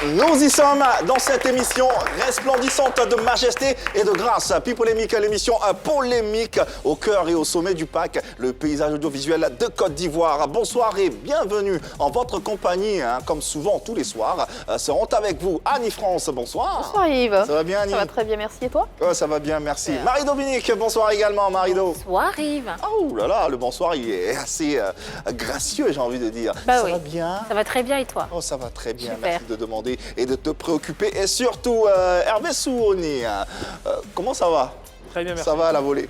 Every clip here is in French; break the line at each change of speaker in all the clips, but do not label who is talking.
Nous y sommes dans cette émission resplendissante de majesté et de grâce. Pipolémique, l'émission polémique au cœur et au sommet du pack, le paysage audiovisuel de Côte d'Ivoire. Bonsoir et bienvenue en votre compagnie, comme souvent tous les soirs, seront avec vous Annie France, bonsoir.
Bonsoir Yves.
Ça va bien Annie?
Ça va très bien, merci. Et toi?
Ça va bien, merci. Marie-Dominique, bonsoir également Marie-Do.
Bonsoir Yves.
Oh là là, le bonsoir il est assez gracieux, j'ai envie de dire.
Bah
ça
oui.
va bien?
Ça va très bien et toi?
Oh, ça va très bien,
Super.
merci de demander et de te préoccuper. Et surtout, Hervé Souoni, comment ça va?
Très bien, merci.
Ça va à la volée.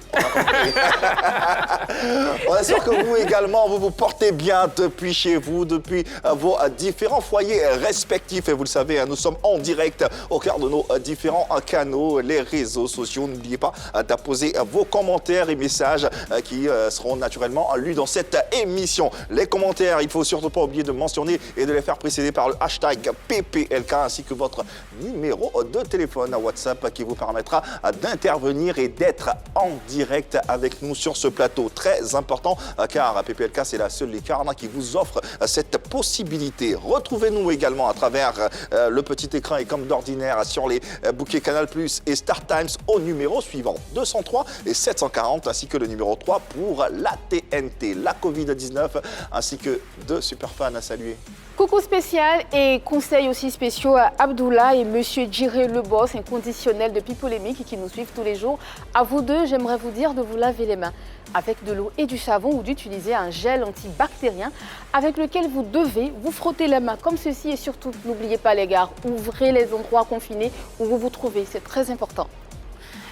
On est sûr que vous également, vous vous portez bien depuis chez vous, depuis vos différents foyers respectifs. Et vous le savez, nous sommes en direct au cœur de nos différents canaux, les réseaux sociaux. N'oubliez pas d'apposer vos commentaires et messages qui seront naturellement lus dans cette émission. Les commentaires, il ne faut surtout pas oublier de mentionner et de les faire précéder par le hashtag PPLK ainsi que votre numéro de téléphone WhatsApp qui vous permettra d'intervenir et d'être en direct avec nous sur ce plateau. Très important car PPLK, c'est la seule licorne qui vous offre cette possibilité. Retrouvez-nous également à travers le petit écran et comme d'ordinaire sur les bouquets Canal+ et Star Times au numéro suivant 203 et 740 ainsi que le numéro 3 pour la TNT, la Covid-19 ainsi que deux super fans à saluer.
Coucou spécial et conseils aussi spéciaux à Abdoullah et Monsieur Djiré Le Boss, inconditionnel de Pipolémique qui nous suivent tous les jours. À vous deux, j'aimerais vous dire de vous laver les mains avec de l'eau et du savon ou d'utiliser un gel antibactérien avec lequel vous devez vous frotter les mains comme ceci et surtout, n'oubliez pas les gars, ouvrez les endroits confinés où vous vous trouvez, c'est très important.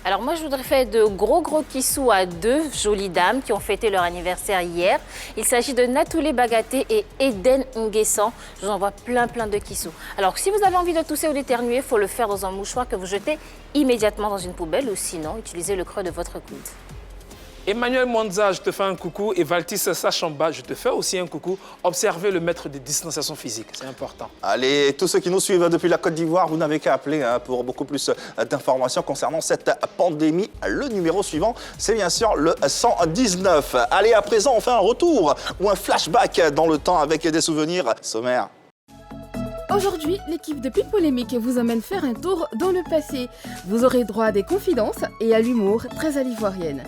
Alors moi, je voudrais faire de gros kissous à deux jolies dames qui ont fêté leur anniversaire hier. Il s'agit de Natoulé Bagaté et Eden Nguessan. Je vous envoie plein de kissous. Alors si vous avez envie de tousser ou d'éternuer, il faut le faire dans un mouchoir que vous jetez immédiatement dans une poubelle ou sinon, utilisez le creux de votre coude.
Emmanuel Monza, je te fais un coucou. Et Valtis Sachamba, je te fais aussi un coucou. Observez le maître de distanciation physique, c'est important.
Allez, tous ceux qui nous suivent depuis la Côte d'Ivoire, vous n'avez qu'à appeler pour beaucoup plus d'informations concernant cette pandémie. Le numéro suivant, c'est bien sûr le 119. Allez, à présent, on fait un retour ou un flashback dans le temps avec des souvenirs sommaires.
Aujourd'hui, l'équipe de Pipolémique vous emmène faire un tour dans le passé. Vous aurez droit à des confidences et à l'humour très à l'ivoirienne.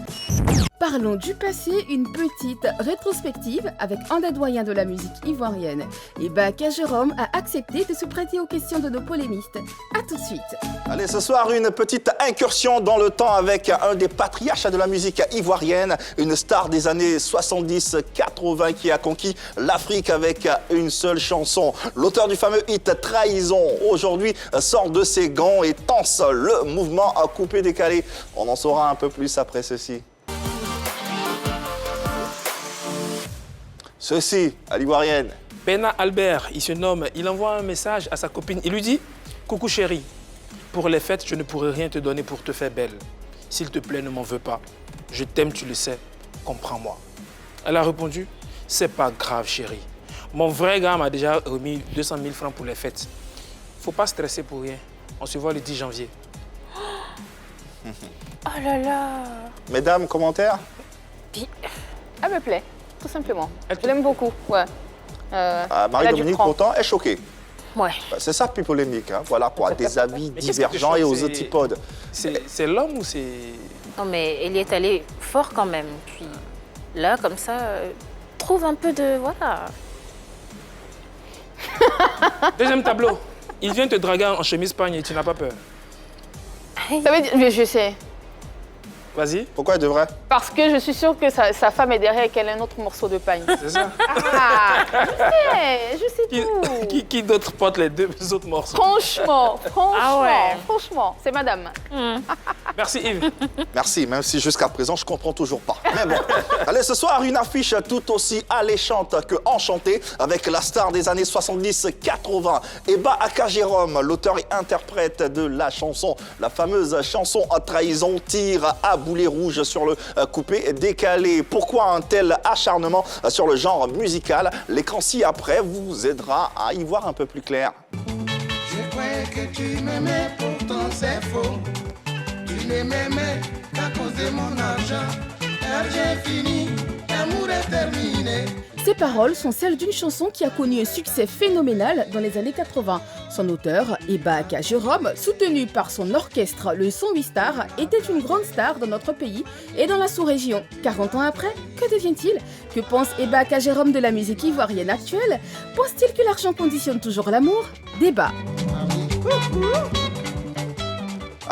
Parlons du passé, une petite rétrospective avec un des doyens de la musique ivoirienne. Et Baka Jérôme a accepté de se prêter aux questions de nos polémistes. A tout de suite.
Allez, ce soir, une petite incursion dans le temps avec un des patriarches de la musique ivoirienne, une star des années 70-80 qui a conquis l'Afrique avec une seule chanson. L'auteur du fameux hit Trahison, aujourd'hui, sort de ses gants et tense le mouvement à coupé-décalé. On en saura un peu plus après ceci. Ceci, à l'ivoirienne.
Bena Albert, il envoie un message à sa copine. Il lui dit « Coucou chérie, pour les fêtes, je ne pourrai rien te donner pour te faire belle. S'il te plaît, ne m'en veux pas. Je t'aime, tu le sais. Comprends-moi. » Elle a répondu « C'est pas grave chérie. Mon vrai gars m'a déjà remis 200 000 francs pour les fêtes. Faut pas stresser pour rien. On se voit le 10 janvier. »
Oh là là.
Mesdames, commentaires?
Elle me plaît, tout simplement. Je l'aime beaucoup, ouais.
Marie-Dominique, pourtant, est choquée.
Ouais.
C'est ça, puis polémique. Voilà quoi, des avis divergents et aux antipodes.
C'est l'homme ou c'est...
Non mais elle y est allée fort quand même. Puis là, comme ça, trouve un peu de... Voilà.
Deuxième tableau. Il vient te draguer en chemise pagne et tu n'as pas peur.
Ça veut dire, mais je sais.
Vas-y.
Pourquoi elle devrait?
Parce que je suis sûre que sa femme est derrière et qu'elle a un autre morceau de pagne.
C'est ça.
Ah, je sais tout.
Qui d'autre porte les deux autres morceaux?
Franchement,
Ah ouais.
franchement, c'est madame.
Merci Yves.
Merci, même si jusqu'à présent, je comprends toujours pas. Mais bon. Allez, ce soir, une affiche tout aussi alléchante que enchantée avec la star des années 70-80. Eba Aka Jérôme, l'auteur et interprète de la chanson, la fameuse chanson Trahison, tire à boulet rouge sur le coupé décalé. Pourquoi un tel acharnement sur le genre musical? L'écran ci-après vous aidera à y voir un peu plus clair.
Je croyais que tu m'aimais, pourtant c'est faux. Tu ne m'aimais qu'à cause de mon argent. Argent fini, l'amour est terminé.
Ses paroles sont celles d'une chanson qui a connu un succès phénoménal dans les années 80. Son auteur, Eba Aka Jérôme, soutenu par son orchestre, le 108 Stars, était une grande star dans notre pays et dans la sous-région. 40 ans après, que devient-il? Que pense Eba Aka Jérôme de la musique ivoirienne actuelle? Pense-t-il que l'argent conditionne toujours l'amour? Débat.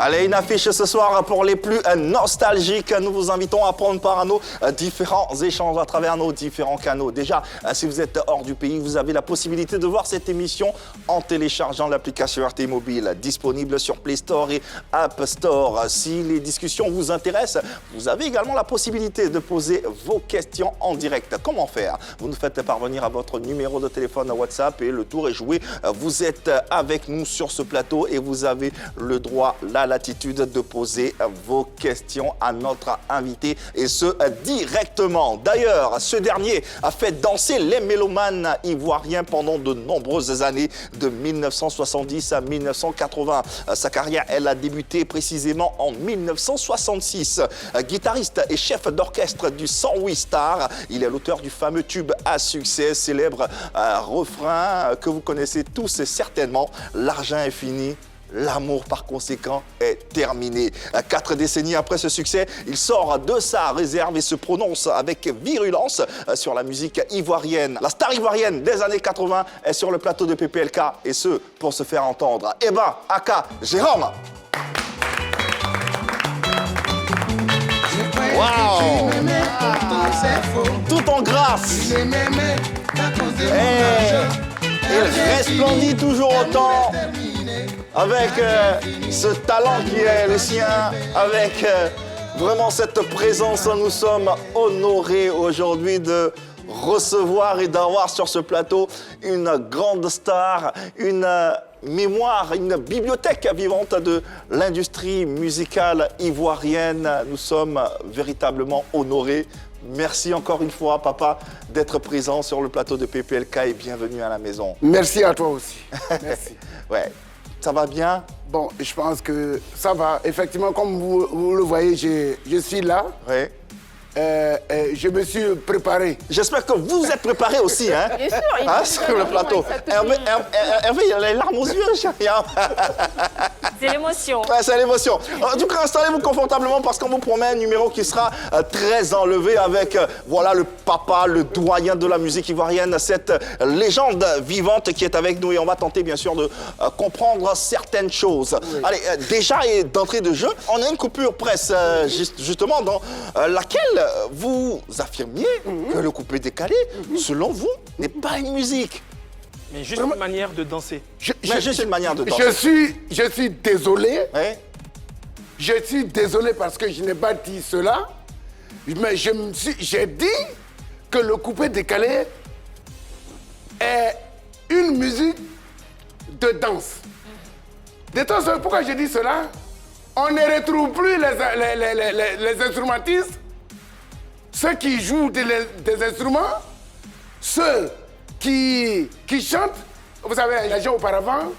Allez, une affiche ce soir pour les plus nostalgiques. Nous vous invitons à prendre part à nos différents échanges à travers nos différents canaux. Déjà, si vous êtes hors du pays, vous avez la possibilité de voir cette émission en téléchargeant l'application RT Mobile, disponible sur Play Store et App Store. Si les discussions vous intéressent, vous avez également la possibilité de poser vos questions en direct. Comment faire? Vous nous faites parvenir à votre numéro de téléphone WhatsApp et le tour est joué. Vous êtes avec nous sur ce plateau et vous avez le droit, la latitude de poser vos questions à notre invité et ce directement. D'ailleurs, ce dernier a fait danser les mélomanes ivoiriens pendant de nombreuses années, de 1970 à 1980. Sa carrière, elle a débuté précisément en 1966. Guitariste et chef d'orchestre du 108 Stars, il est l'auteur du fameux tube à succès, célèbre refrain que vous connaissez tous certainement, l'argent est fini. L'amour, par conséquent, est terminé. 4 décennies après ce succès, il sort de sa réserve et se prononce avec virulence sur la musique ivoirienne. La star ivoirienne des années 80 est sur le plateau de PPLK, et ce, pour se faire entendre. Eba Aka Jérôme. Wow! Tout en grâce. Il resplendit toujours autant. Avec ce talent qui est le sien, avec vraiment cette présence, nous sommes honorés aujourd'hui de recevoir et d'avoir sur ce plateau une grande star, une mémoire, une bibliothèque vivante de l'industrie musicale ivoirienne. Nous sommes véritablement honorés. Merci encore une fois, papa, d'être présent sur le plateau de PPLK et bienvenue à la maison.
Merci à toi aussi. Merci.
Ouais. Ça va bien?
Bon, je pense que ça va. Effectivement, comme vous le voyez, je suis là.
Oui.
Je me suis préparé.
J'espère que vous êtes préparé aussi, hein?
Bien sûr,
sur le plateau. Hervé, il a les larmes aux yeux, chérie.
C'est l'émotion.
Ouais, c'est l'émotion. En tout cas, installez-vous confortablement parce qu'on vous promet un numéro qui sera très enlevé avec, voilà, le papa, le doyen de la musique ivoirienne, cette légende vivante qui est avec nous et on va tenter, bien sûr, de comprendre certaines choses. Oui. Allez, déjà, et d'entrée de jeu, on a une coupure presse, justement, dans laquelle vous affirmiez que le coupé décalé, selon vous, n'est pas une musique.
Mais juste une manière de danser.
Juste une manière de danser.
Je suis désolé.
Ouais.
Je suis désolé parce que je n'ai pas dit cela. Mais j'ai dit que le coupé décalé est une musique de danse. De toute façon, pourquoi je dis cela? On ne retrouve plus les instrumentistes, ceux qui jouent des instruments, ceux qui chantent. Vous savez, les gens auparavant,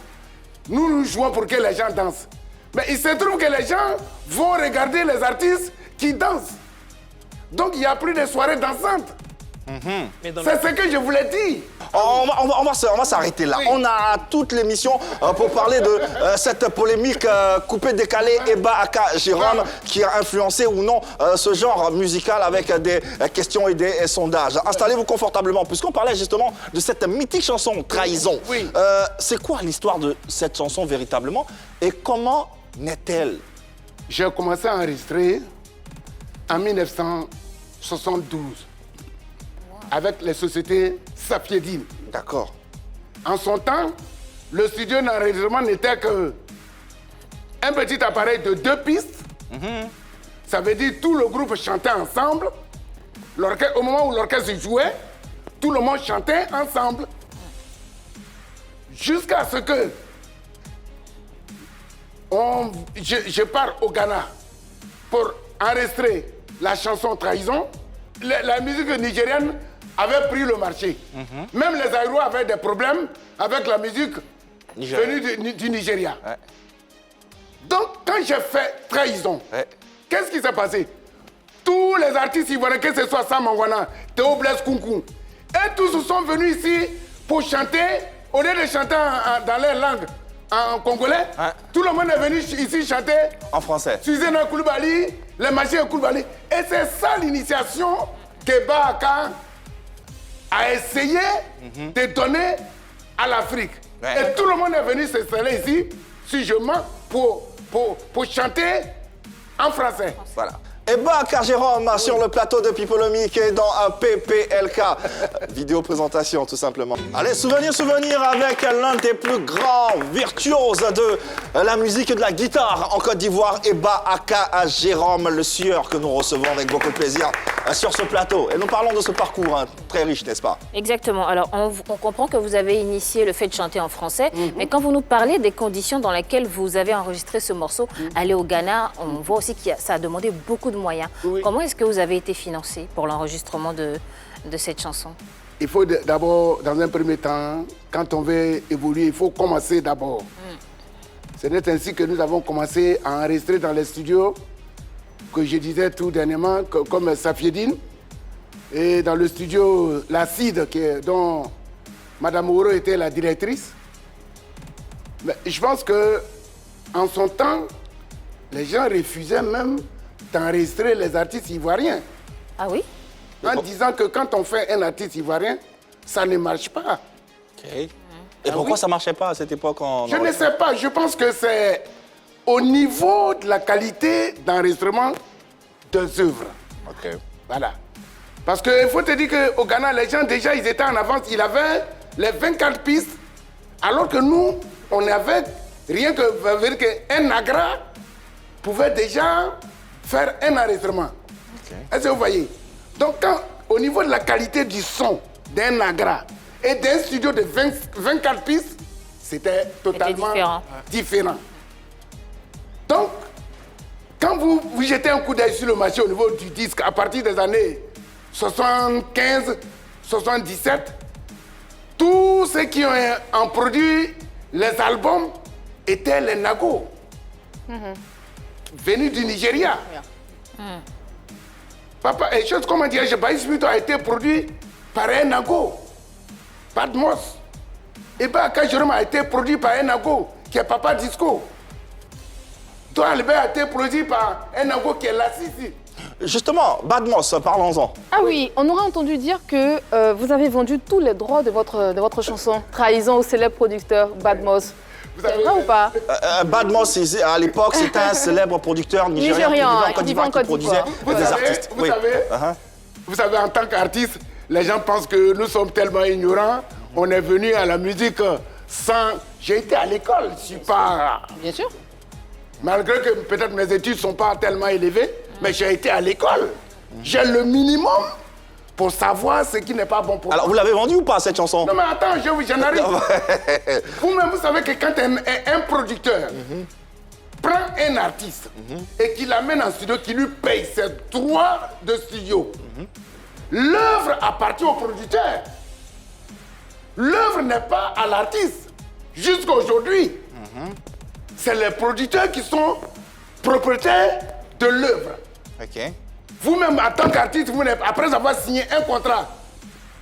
nous jouons pour que les gens dansent. Mais il se trouve que les gens vont regarder les artistes qui dansent. Donc il n'y a plus de soirées dansantes. C'est ce que je voulais dire.
On va s'arrêter là. Oui. On a toute l'émission pour parler de cette polémique coupé-décalé Eba Aka Jérôme qui a influencé ou non ce genre musical avec des questions et des sondages. Installez-vous confortablement puisqu'on parlait justement de cette mythique chanson Trahison.
Oui.
C'est quoi l'histoire de cette chanson véritablement et comment naît-elle?
J'ai commencé à enregistrer en 1972. Avec les sociétés Safiedine.
D'accord.
En son temps, le studio d'enregistrement n'était qu'un petit appareil de 2 pistes. Ça veut dire tout le groupe chantait ensemble. Au moment où l'orchestre jouait, tout le monde chantait ensemble. Jusqu'à ce que je pars au Ghana pour enregistrer la chanson Trahison. La musique nigérienne avait pris le marché. Même les Aïrois avaient des problèmes avec la musique venue du Nigeria. Ouais. Donc, quand j'ai fait Trahison, qu'est-ce qui s'est passé? Tous les artistes ivoiriens, que ce soit Sam Mangwana, Théo Blaise Kunku Et tous sont venus ici pour chanter, au lieu de chanter dans leur langue, en congolais, tout le monde est venu ici chanter
En français.
Suzanne Koulibaly, les machines Koulibaly. Et c'est ça l'initiation que Baka a essayé de donner à l'Afrique.
Ouais.
Et tout le monde est venu s'installer ici, sûrement, pour chanter en français.
Voilà. Et Bakar Jérôme sur le plateau de Pipolomique et dans un PPLK. Vidéo présentation tout simplement. Allez, souvenir avec l'un des plus grands virtuoses de la musique et de la guitare en Côte d'Ivoire, Bakar Jérôme, le sieur que nous recevons avec beaucoup de plaisir sur ce plateau. Et nous parlons de ce parcours très riche, n'est-ce pas?
Exactement. Alors, on comprend que vous avez initié le fait de chanter en français, mais quand vous nous parlez des conditions dans lesquelles vous avez enregistré ce morceau, aller au Ghana, on voit aussi que ça a demandé beaucoup de moyens.
Oui.
Comment est-ce que vous avez été financé pour l'enregistrement de cette chanson?
Il faut d'abord, dans un premier temps, quand on veut évoluer, il faut commencer d'abord. C'est ainsi que nous avons commencé à enregistrer dans les studios, que je disais tout dernièrement, comme Safiedine, et dans le studio La Cide, dont Mme Ouro était la directrice. Mais je pense qu'en son temps, les gens refusaient même d'enregistrer les artistes ivoiriens.
Ah oui?
En disant que quand on fait un artiste ivoirien, ça ne marche pas.
Et pourquoi ça ne marchait pas à cette époque?
Je ne sais pas, je pense que c'est au niveau de la qualité d'enregistrement des œuvres.
Ok.
Voilà. Parce qu'il faut te dire qu'au Ghana, les gens déjà, ils étaient en avance. Ils avaient les 24 pistes, alors que nous, on avait rien qu'un agra pouvait déjà faire un enregistrement. Est-ce que vous voyez? Donc, au niveau de la qualité du son d'un agra et d'un studio de 24 pistes, c'était totalement différent. Donc, quand vous jetez un coup d'œil sur le marché au niveau du disque, à partir des années 75, 77, tous ceux qui ont produit les albums étaient les Nago, venus du Nigeria. Papa, et chose comme on dit, Baïs Muto a été produit par un Nago, Badmos. Et Bakar Jérôme a été produit par un Nago, qui est Papa Disco. Toi, Albert a été produit par un Nago qui est là ici.
Justement, Badmos, parlons-en.
Ah oui, on aurait entendu dire que vous avez vendu tous les droits de votre chanson, Trahison au célèbre producteur Badmos. C'est vrai ou pas?
Badmos, à l'époque, c'était un célèbre producteur nigérien qui vivait en Côte d'Ivoire, qui produisait des artistes.
Vous savez, en tant qu'artiste, les gens pensent que nous sommes tellement ignorants. On est venu à la musique sans... J'ai été à l'école, je suis pas...
Bien sûr.
Malgré que peut-être mes études ne sont pas tellement élevées, mais j'ai été à l'école. J'ai le minimum pour savoir ce qui n'est pas bon pour moi.
Alors, vous l'avez vendu ou pas, cette chanson?
Non, mais attends, j'en arrive. Vous-même, vous savez que quand un producteur prend un artiste et qu'il l'amène en studio, qu'il lui paye ses droits de studio, l'œuvre appartient au producteur. L'œuvre n'est pas à l'artiste. Jusqu'à aujourd'hui, c'est les producteurs qui sont propriétaires de l'œuvre.
Ok.
Vous-même, en tant qu'artiste, après avoir signé un contrat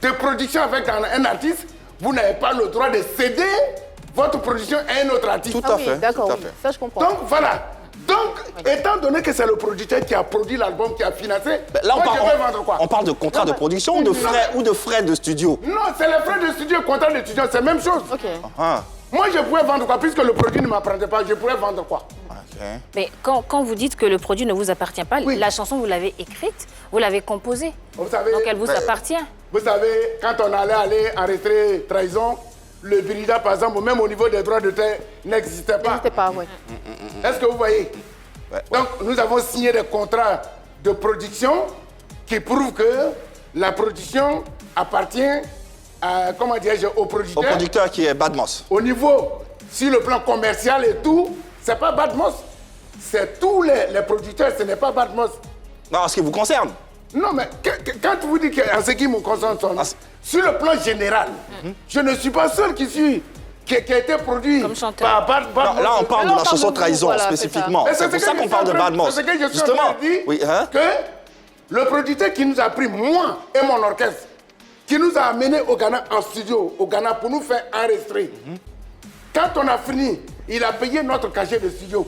de production avec un artiste, vous n'avez pas le droit de céder votre production à un autre artiste.
Tout à fait.
D'accord,
tout à
oui,
fait.
ça je comprends.
Donc voilà. Donc, étant donné que c'est le producteur qui a produit l'album, qui a financé,
Là,
moi, je vais vendre quoi?
on parle de contrat de production ou de frais de studio?
Non, c'est les frais de studio, contrat d'étudiant, c'est la même chose.
Ok.
Moi, je pouvais vendre quoi? Puisque le produit ne m'appartenait pas, je pourrais vendre quoi?
Mais quand vous dites que le produit ne vous appartient pas,
Oui.
la chanson, vous l'avez écrite, vous l'avez composée,
Vous savez,
donc elle vous appartient.
Vous savez, quand on allait enregistrer Trahison, le Birida, par exemple, même au niveau des droits de terre, n'existait pas.
N'hésitez pas, oui.
Est-ce que vous voyez? Donc, nous avons signé des contrats de production qui prouvent que la production appartient à, comment dirais-je, au producteur.
Au producteur qui est Badmos.
Au niveau, sur le plan commercial et tout, c'est pas Badmos. C'est tous les producteurs, ce n'est pas Badmos.
Non, en ce qui vous concerne.
Non, mais quand vous dites qu'en ce qui me concerne, sur le plan général, je ne suis pas seul qui a été produit
Comme chanteur.
par Badmos.
Non, là, on parle de
Là,
la
on
chanson
parle de vous,
Trahison
voilà,
spécifiquement.
Mais
C'est pour ça qu'on parle de Badmos.
C'est ce que je suis
Justement.
en train de dire,
Oui, hein?
que le producteur qui nous a pris, moi et mon orchestre, qui nous a amenés au Ghana en studio, au Ghana pour nous faire enregistrer. Quand on a fini, il a payé notre cachet de studio.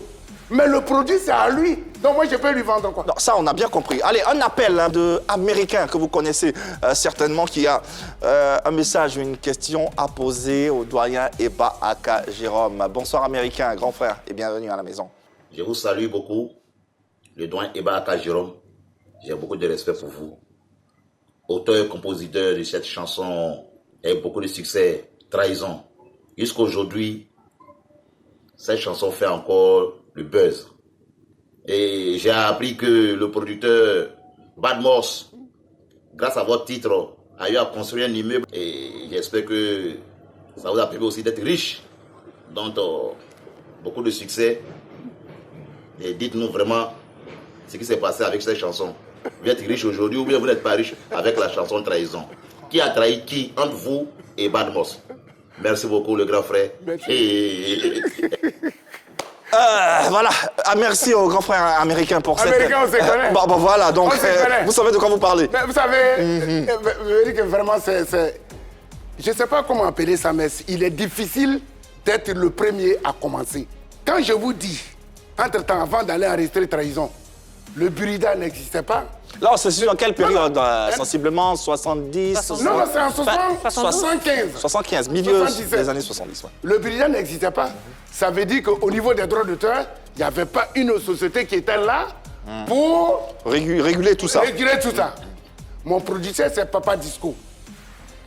Mais le produit, c'est à lui. Donc moi, je peux lui vendre quoi.
Non, ça, on a bien compris. Allez, un appel d'Américain que vous connaissez certainement, qui a un message, une question à poser au doyen Eba Aka Jérôme. Bonsoir, Américain, grand frère, et bienvenue à la maison.
Je vous salue beaucoup, le doyen Eba Aka Jérôme. J'ai beaucoup de respect pour vous. Auteur et compositeur de cette chanson avec beaucoup de succès, Trahison. Jusqu'à aujourd'hui, cette chanson fait encore le buzz. Et j'ai appris que le producteur Badmos, grâce à votre titre, a eu à construire un immeuble. Et j'espère que ça vous a permis aussi d'être riche. Donc, beaucoup de succès. Et dites-nous vraiment ce qui s'est passé avec cette chanson. Vous êtes riche aujourd'hui ou bien vous n'êtes pas riche avec la chanson Trahison. Qui a trahi qui entre vous et Badmos? Merci beaucoup, le grand frère.
Voilà, merci au grand frère américain pour cette...
Américain, on se connaît.
Bon, voilà, donc
On se connaît.
vous savez de quoi vous parlez.
Mais vous savez, je veux dire que vraiment, je ne sais pas comment appeler ça, mais il est difficile d'être le premier à commencer. Quand je vous dis, entre-temps, avant d'aller enregistrer Trahison, le Burida n'existait pas.
Là, on se situe dans quelle période? Sensiblement 70, 60...
Non, c'est en 75.
75, milieu
77.
des années 70. Ouais.
Le Burida n'existait pas. Ça veut dire qu'au niveau des droits d'auteur, il n'y avait pas une société qui était là pour
réguler tout ça.
réguler tout ça. Mon producteur, c'est Papa Disco.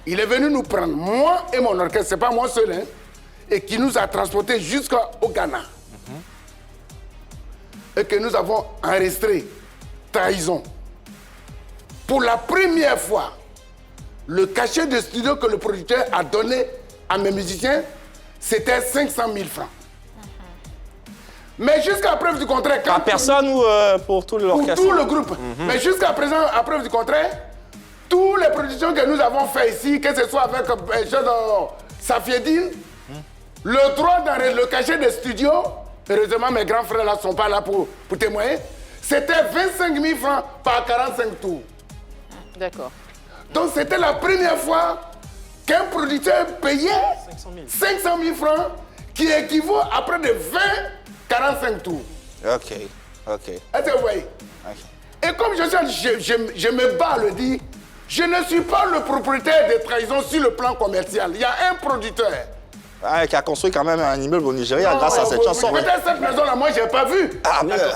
Il est venu nous prendre, moi et mon orchestre, c'est pas moi seul, hein, et qui nous a transportés jusqu'au Ghana. Et que nous avons enregistré Trahison. Pour la première fois, le cachet de studio que le producteur a donné à mes musiciens, c'était 500 000 francs. Mais jusqu'à preuve du contraire...
À personne ou pour tout l'orchestre?
Pour tout le groupe. Mais jusqu'à présent, à preuve du contraire, toutes les productions que nous avons faites ici, que ce soit avec Safiedine, le droit le cachet de studio, heureusement mes grands frères là ne sont pas là pour témoigner, c'était 25 000 francs par 45 tours.
D'accord.
Donc c'était la première fois qu'un producteur payait 500 000 francs, qui équivaut à près de 45 tours.
Ok.
Est-ce que vous voyez? Et comme je me bats à le dire, je ne suis pas le propriétaire de Trahison sur le plan commercial. Il y a un producteur.
Qui a construit quand même un immeuble au Nigeria grâce à cette chanson.
Peut-être cette maison-là, moi, je n'ai pas vu.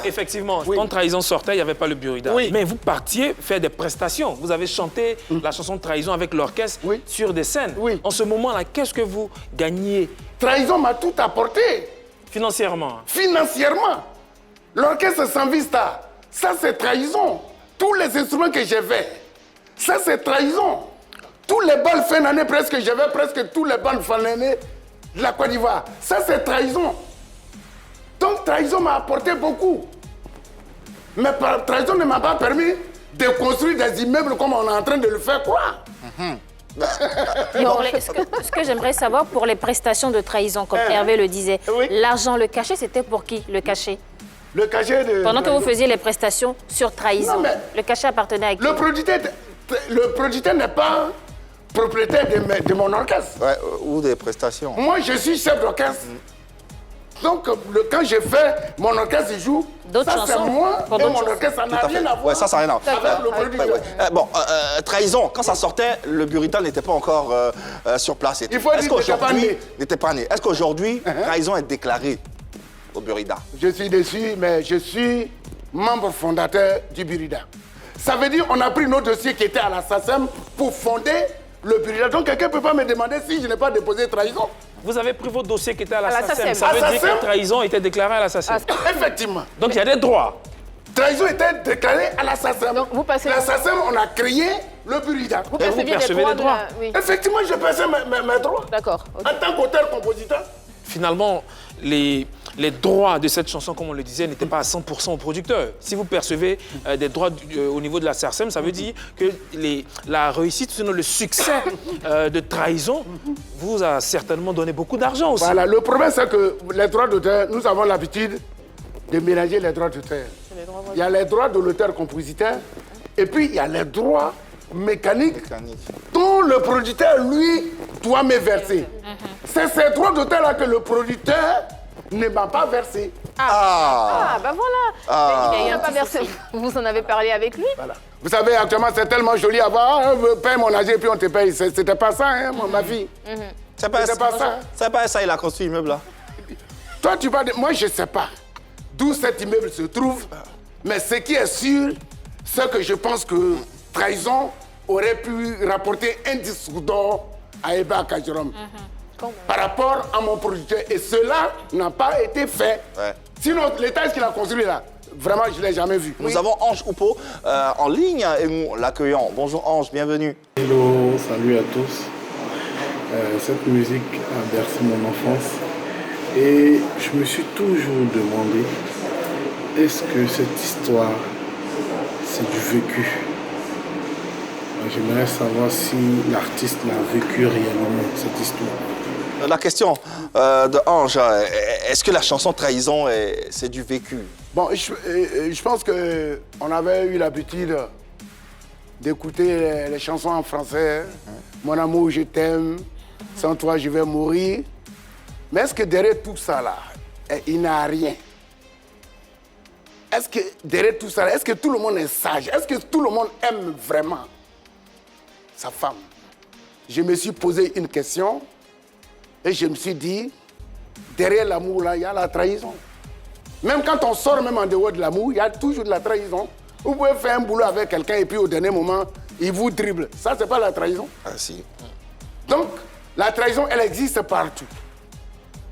Effectivement, quand Trahison sortait, il n'y avait pas le Burida.
Oui.
Mais vous partiez faire des prestations. Vous avez chanté la chanson Trahison avec l'orchestre sur des scènes.
Oui.
En ce moment-là, qu'est-ce que vous gagniez
Trahison m'a tout apporté.
financièrement?
Financièrement. L'orchestre sans vista, ça c'est Trahison. Tous les instruments que j'avais, ça c'est Trahison. Tous les balles fin d'année, j'avais presque tous les balles fin d'année de la Côte d'Ivoire. Ça, c'est Trahison. Donc, Trahison m'a apporté beaucoup. Mais Trahison ne m'a pas permis de construire des immeubles comme on est en train de le faire croire.
Ce que j'aimerais savoir pour les prestations de Trahison, comme Hervé le disait, l'argent, le cachet, c'était pour qui, le cachet?
Le cachet de...
Pendant que vous faisiez les prestations sur Trahison,
Non, mais
le cachet appartenait à qui?
Le producteur n'est pas propriétaire de mon orchestre.
Ouais, ou des prestations.
Moi, je suis chef d'orchestre. Donc, quand je fais mon orchestre, il joue.
D'autres
Ça, c'est
chansons
moi
pour
et
d'autres
mon
chansons.
orchestre. Ça n'a
Tout à
rien
fait.
à voir
Ouais, ça n'a rien à voir.
avec le producteur.
Trahison, quand ça sortait, le Burida n'était pas encore sur place.
Il faut dire qu'il n'était pas né.
N'était pas né. Est-ce qu'aujourd'hui, Trahison est déclaré au Burida?
Je suis déçu, mais je suis membre fondateur du Burida. Ça veut dire qu'on a pris nos dossiers qui étaient à la SACEM pour fonder le Burida. Donc quelqu'un ne peut pas me demander si je n'ai pas déposé Trahison.
Vous avez pris vos dossiers qui étaient à la
À la
SACEM.
SACEM.
Ça veut
À
dire
SACEM?
que Trahison était déclaré à la SACEM.
Effectivement.
Donc il y a des droits.
Trahison était déclarée à la SACEM.
Donc, vous passez-
La SACEM, on a créé le Burida.
Vous
Et vous
perceviez
percevez les
de
droits.
Oui.
Effectivement, je pensais mes droits.
D'accord. Ok.
En tant qu'auteur-compositeur.
Finalement, les droits de cette chanson, comme on le disait, n'étaient pas à 100% au producteur. Si vous percevez des droits au niveau de la SACEM, ça veut dire que la réussite, sinon le succès de Trahison, vous a certainement donné beaucoup d'argent aussi.
Voilà, le problème, c'est que les droits d'auteur, nous avons l'habitude de mélanger les droits d'auteur. Il y a les droits de l'auteur-compositeur, et puis il y a les droits mécanique dont le producteur, lui, doit me verser. C'est ces droits d'auteur-là que le producteur ne m'a pas versé.
Ah, bah voilà. Mais il n'a pas versé. Vous en avez parlé avec lui?
Voilà. Vous savez, actuellement, c'est tellement joli à voir. Paye mon âge et puis on te paye. C'était pas ça, hein, ma fille.
C'est pas
ça.
C'est pas ça, il a construit l'immeuble là.
Toi, tu parles de... Moi, je ne sais pas d'où cet immeuble se trouve, mais ce qui est sûr, c'est que je pense que trahison aurait pu rapporter un disque d'or à Eba Kajerom par rapport à mon producteur. Et cela n'a pas été fait.
Ouais.
Sinon, l'étage qu'il a construit là, vraiment, je ne l'ai jamais vu.
Nous avons Ange Oupo en ligne et nous l'accueillons. Bonjour Ange, bienvenue.
Hello, salut à tous. Cette musique a bercé mon enfance et je me suis toujours demandé, est-ce que cette histoire, c'est du vécu? J'aimerais savoir si l'artiste l'a vécu réellement, cette histoire.
La question de Ange, est-ce que la chanson Trahison, c'est du vécu?
Bon, je pense qu'on avait eu l'habitude d'écouter les chansons en français. Mon amour, je t'aime. Sans toi, je vais mourir. Mais est-ce que derrière tout ça, là, il n'y a rien? Est-ce que derrière tout ça, là, est-ce que tout le monde est sage? Est-ce que tout le monde aime vraiment sa femme? Je me suis posé une question et je me suis dit, derrière l'amour, là, il y a la trahison. Même quand on sort même en dehors de l'amour, il y a toujours de la trahison. Vous pouvez faire un boulot avec quelqu'un et puis au dernier moment, il vous dribble. Ça, c'est pas la trahison.
Ah si.
Donc, la trahison, elle existe partout.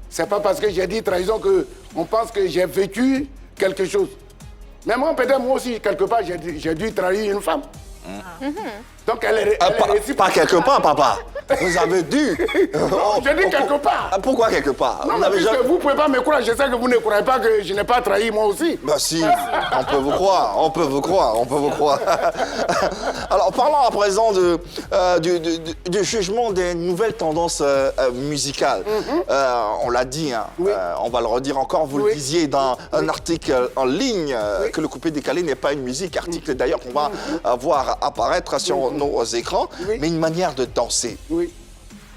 C'est pas parce que j'ai dit trahison qu'on pense que j'ai vécu quelque chose. Mais moi, peut-être moi aussi, quelque part, j'ai dû trahir une femme. Donc, elle est
pas quelque part, papa. Vous avez dû.
Je dis quelque part.
Pourquoi quelque part?
Non, mais puisque vous ne pouvez pas me croire, je sais que vous ne croyez pas que je n'ai pas trahi moi aussi.
Bah si, on peut vous croire, on peut vous croire, on peut vous croire. Alors parlons à présent du jugement des nouvelles tendances musicales. On l'a dit, hein,
Oui.
on va le redire encore, vous le disiez dans un article en ligne que le coupé décalé n'est pas une musique, article d'ailleurs qu'on va voir apparaître sur nos écrans, mais une manière de danser.
Oui.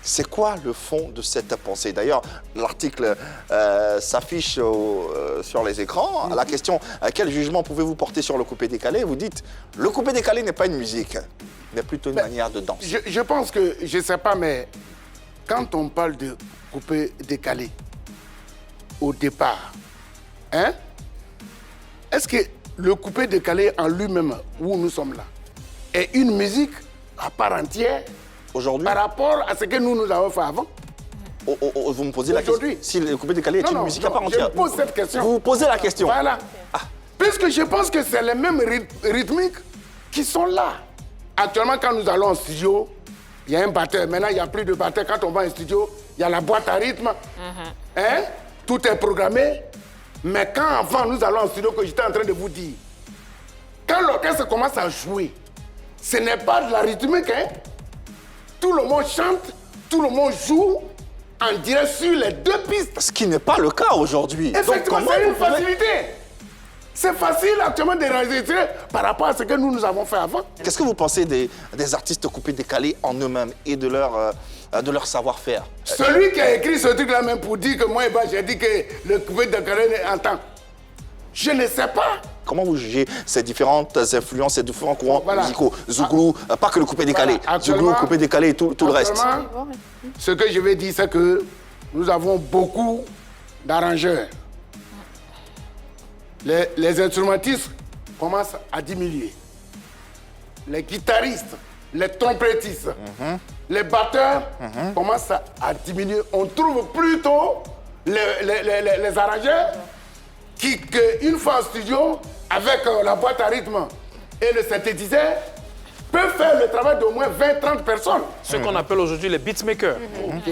C'est quoi le fond de cette pensée? D'ailleurs, l'article s'affiche sur les écrans. La question, quel jugement pouvez-vous porter sur le coupé décalé? Vous dites, le coupé décalé n'est pas une musique, mais plutôt une manière de danser.
Je pense que, je ne sais pas, mais quand on parle de coupé décalé, au départ, hein, est-ce que le coupé décalé en lui-même, où nous sommes là, est une musique à part entière
Aujourd'hui,
par rapport à ce que nous avons fait avant?
vous me posez la question. Si le coupé décalé est une musique à part entière.
Je pose cette question.
Vous posez la question.
Voilà. Puisque je pense que c'est les mêmes rythmiques qui sont là. Actuellement, quand nous allons en studio, il y a un batteur. Maintenant, il n'y a plus de batteur. Quand on va en studio, il y a la boîte à rythme. Hein? Tout est programmé. Mais quand avant, nous allons en studio, que j'étais en train de vous dire, quand l'orchestre commence à jouer, ce n'est pas de la rythmique, hein? Tout le monde chante, tout le monde joue en direct sur les deux pistes.
Ce qui n'est pas le cas aujourd'hui.
Effectivement, c'est une facilité. C'est facile actuellement de réaliser par rapport à ce que nous avons fait avant.
Qu'est-ce que vous pensez des artistes coupés décalés en eux-mêmes et de leur savoir-faire?
Celui qui a écrit ce truc-là même pour dire que moi, j'ai dit que le coupé décalé est en temps. Je ne sais pas.
Comment vous jugez ces différentes influences, ces différents courants
Voilà.
musicaux? Zouglou, pas que le coupé décalé.
Voilà.
Zouglou, coupé décalé et tout le reste.
Ce que je vais dire, c'est que nous avons beaucoup d'arrangeurs. Les instrumentistes commencent à diminuer. Les guitaristes, les trompettistes, les batteurs commencent à diminuer. On trouve plutôt les arrangeurs qui, une fois en studio, avec la boîte à rythme et le synthétiseur, peuvent faire le travail d'au moins 20-30 personnes.
Ce qu'on appelle aujourd'hui les beatmakers.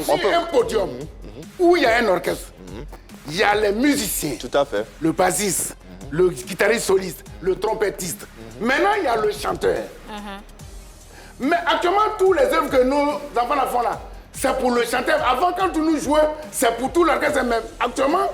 Sur un podium où il y a un orchestre, il y a les musiciens,
Tout à fait.
le bassiste, le guitariste soliste, le trompettiste. Maintenant, il y a le chanteur. Mais actuellement, tous les œuvres que nos enfants font là, c'est pour le chanteur. Avant, quand nous jouons, c'est pour tout l'orchestre. Mais actuellement,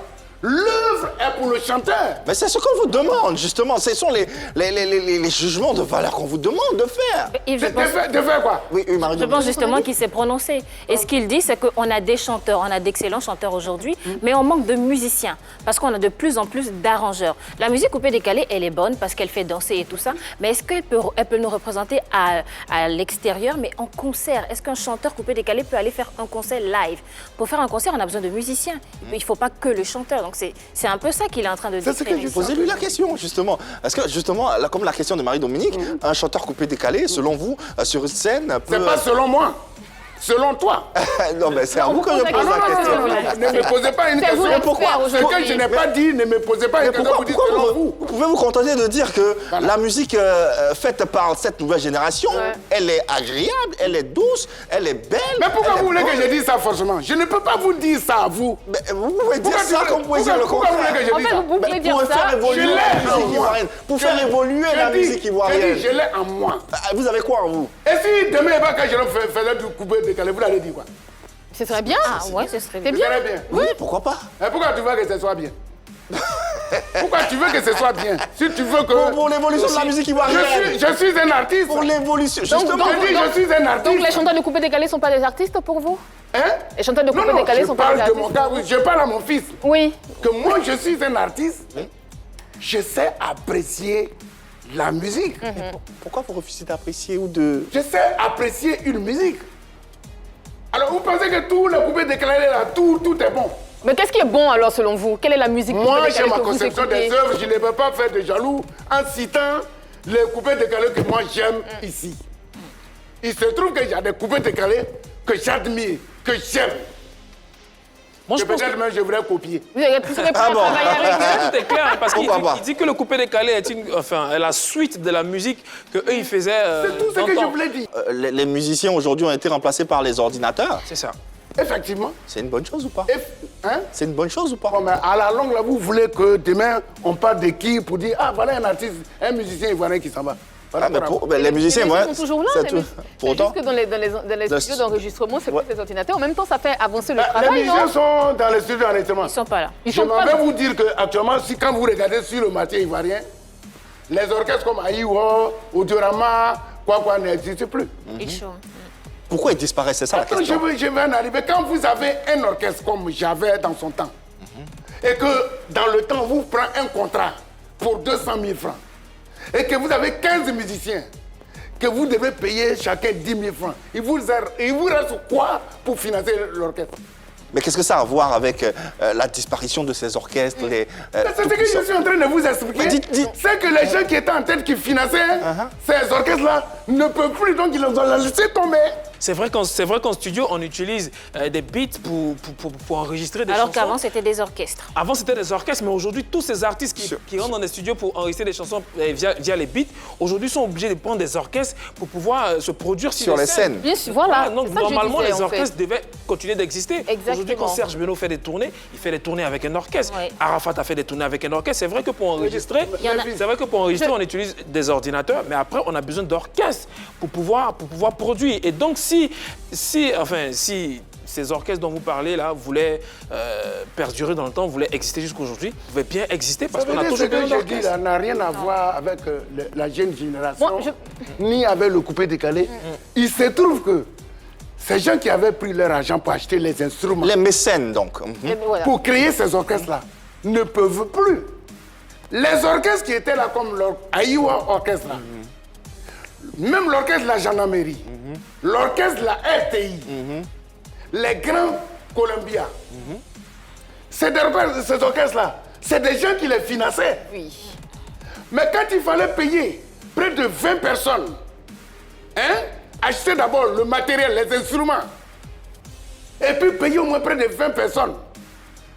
L'œuvre est pour le chanteur.
Mais c'est ce qu'on vous demande, justement. Ce sont les jugements de valeur qu'on vous demande de faire.
Et je pense-
De faire quoi?
Oui, Marie.
Je pense justement qu'il s'est prononcé. Et ce qu'il dit, c'est qu'on a des chanteurs, on a d'excellents chanteurs aujourd'hui, mais on manque de musiciens parce qu'on a de plus en plus d'arrangeurs. La musique coupée décalée, elle est bonne parce qu'elle fait danser et tout ça, mais est-ce qu'elle peut nous représenter à l'extérieur, mais en concert? Est-ce qu'un chanteur coupé décalé peut aller faire un concert live? Pour faire un concert, on a besoin de musiciens. Il ne faut pas que le chanteur. Donc c'est un peu ça qu'il est en train de décrire.
Posez-lui la question, justement. Est-ce que, justement, comme la question de Marie-Dominique, un chanteur coupé décalé, selon vous, sur une scène, peut...
C'est pas selon moi. Selon toi.
Non, mais c'est à vous que je pose la question.
Ne me posez pas une
C'est à vous
question.
de le faire
Ce que je n'ai pas dit, ne me posez pas une question. Vous dites selon vous.
Vous pouvez vous contenter de dire que la musique faite par cette nouvelle génération, elle est agréable, elle est douce, elle est belle.
Mais pourquoi vous voulez que je dise ça forcément? Je ne peux pas vous dire ça à vous.
Mais vous pouvez dire ça comme vous pouvez dire le
Pourquoi vous voulez que je
En
dise
fait,
ça?
vous pouvez dire
Pour
ça.
faire évoluer
Je l'ai
la musique
en moi.
ivoirienne. Pour faire évoluer la musique ivoirienne.
Je l'ai en moi.
Vous avez quoi en vous?
Et si demain, quand je faisais du coupé décalé, vous allez dire quoi?
Ce serait bien.
Ah ouais, ce serait
C'est
bien.
bien.
Très bien.
Oui, pourquoi pas?
Et pourquoi tu veux que ce soit bien? Pourquoi tu veux que ce soit bien? Si tu veux que...
Pour l'évolution de la musique ivoirienne.
Je suis un artiste.
Pour l'évolution,
Donc,
justement.
Je dis, je suis un artiste.
Donc les chanteurs de coupé décalé ne sont pas des artistes pour vous?
Hein?
Les chanteurs de
Non,
coupé
non,
décalé
je
sont pas des
parle de
artistes?
mon gars, oui, je parle à mon fils.
Oui.
Que moi, je suis un artiste. Je sais apprécier la musique.
Pourquoi vous refusez d'apprécier ou de...
Je sais apprécier une musique. Alors, vous pensez que tout le coupé décalé là, tout est bon?
Mais qu'est-ce qui est bon alors selon vous? Quelle est la musique
Moi,
coupé
j'ai
décalé
ma
que vous
conception
écoutez?
des œuvres. Je ne peux pas faire de jaloux en citant les coupés décalés que moi j'aime ici. Il se trouve qu'il y a des coupés décalés que j'admire, que j'aime.
Moi, je
Que
pense
peut-être
que
même je voudrais copier.
Vous serez prêt à travailler avec eux?
tout est clair hein, parce qu'il
Pourquoi pas?
dit que le coupé décalé est la suite de la musique que eux ils faisaient.
C'est tout ce que je voulais dire.
Les musiciens aujourd'hui ont été remplacés par les ordinateurs.
C'est ça.
Effectivement.
C'est une bonne chose ou pas?
Hein?
C'est une bonne chose ou pas?
Bon, mais à la longue, là, vous voulez que demain, on parle de qui pour dire, ah, voilà un artiste, un musicien ivoirien qui s'en va.
Ah, mais les musiciens,
Les sont toujours là.
c'est
les
tout.
musiciens.
Pour
C'est
autant,
juste que dans les studios d'enregistrement, c'est
Ouais.
plus des ordinateurs. En même temps, ça fait avancer le
Les
travail,
musiciens
non?
sont dans les studios honnêtement.
Ils sont pas là.
Ils
Je
sont
m'en
pas
vais vous dire qu'actuellement, si quand vous regardez sur le marché ivoirien, les orchestres comme Aïwo, Audiorama, quoi n'existent plus.
Ils chantent.
pourquoi ils disparaissent? C'est ça la
Attends,
question.
je vais en arriver. Quand vous avez un orchestre comme j'avais dans son temps, et que dans le temps, vous prenez un contrat pour 200 000 francs, et que vous avez 15 musiciens, que vous devez payer chacun 10 000 francs, il vous reste quoi pour financer l'orchestre?
Mais qu'est-ce que ça a à voir avec la disparition de ces orchestres?
C'est ce que je suis en train de vous expliquer.
Mais dites-
C'est que les gens qui étaient en tête, qui finançaient ces orchestres-là, ne peuvent plus, donc ils les ont laissés tomber.
C'est vrai qu'en studio, on utilise des beats pour enregistrer des
Alors
chansons.
qu'avant, c'était des orchestres.
Avant, c'était des orchestres, mais aujourd'hui, tous ces artistes qui rentrent dans les studios pour enregistrer des chansons via les beats, aujourd'hui, sont obligés de prendre des orchestres pour pouvoir se produire
Sur les scènes.
Bien sûr, voilà.
Donc,
C'est ça que je
normalement,
disais,
les
en fait.
orchestres devaient continuer d'exister.
Exactement.
Aujourd'hui, quand Serge Beno fait des tournées, il fait des tournées avec un orchestre.
Oui.
Arafat a fait des tournées avec un orchestre. C'est vrai que pour enregistrer,
Il y en a-
c'est vrai que pour enregistrer, on utilise des ordinateurs, mais après, on a besoin d'orchestres pour pouvoir produire. Et donc, si ces orchestres dont vous parlez là voulaient perdurer dans le temps, voulaient exister jusqu'aujourd'hui, pouvaient bien exister parce
Ça veut
qu'on a
dire
toujours
ce que
besoin
je dis
d'orchestres.
là n'a rien à voir avec la jeune génération,
Moi,
ni avec le coupé décalé. Il se trouve que ces gens qui avaient pris leur argent pour acheter les instruments,
Les mécènes, donc.
Et voilà.
pour créer ces orchestres-là, ne peuvent plus. Les orchestres qui étaient là, comme l'Aïwa Orchestre, là, même l'orchestre de la gendarmerie, l'orchestre de la RTI, les grands Columbia, ces orchestres-là, c'est des gens qui les finançaient.
Oui.
Mais quand il fallait payer près de 20 personnes, acheter d'abord le matériel, les instruments, et puis payer au moins près de 20 personnes,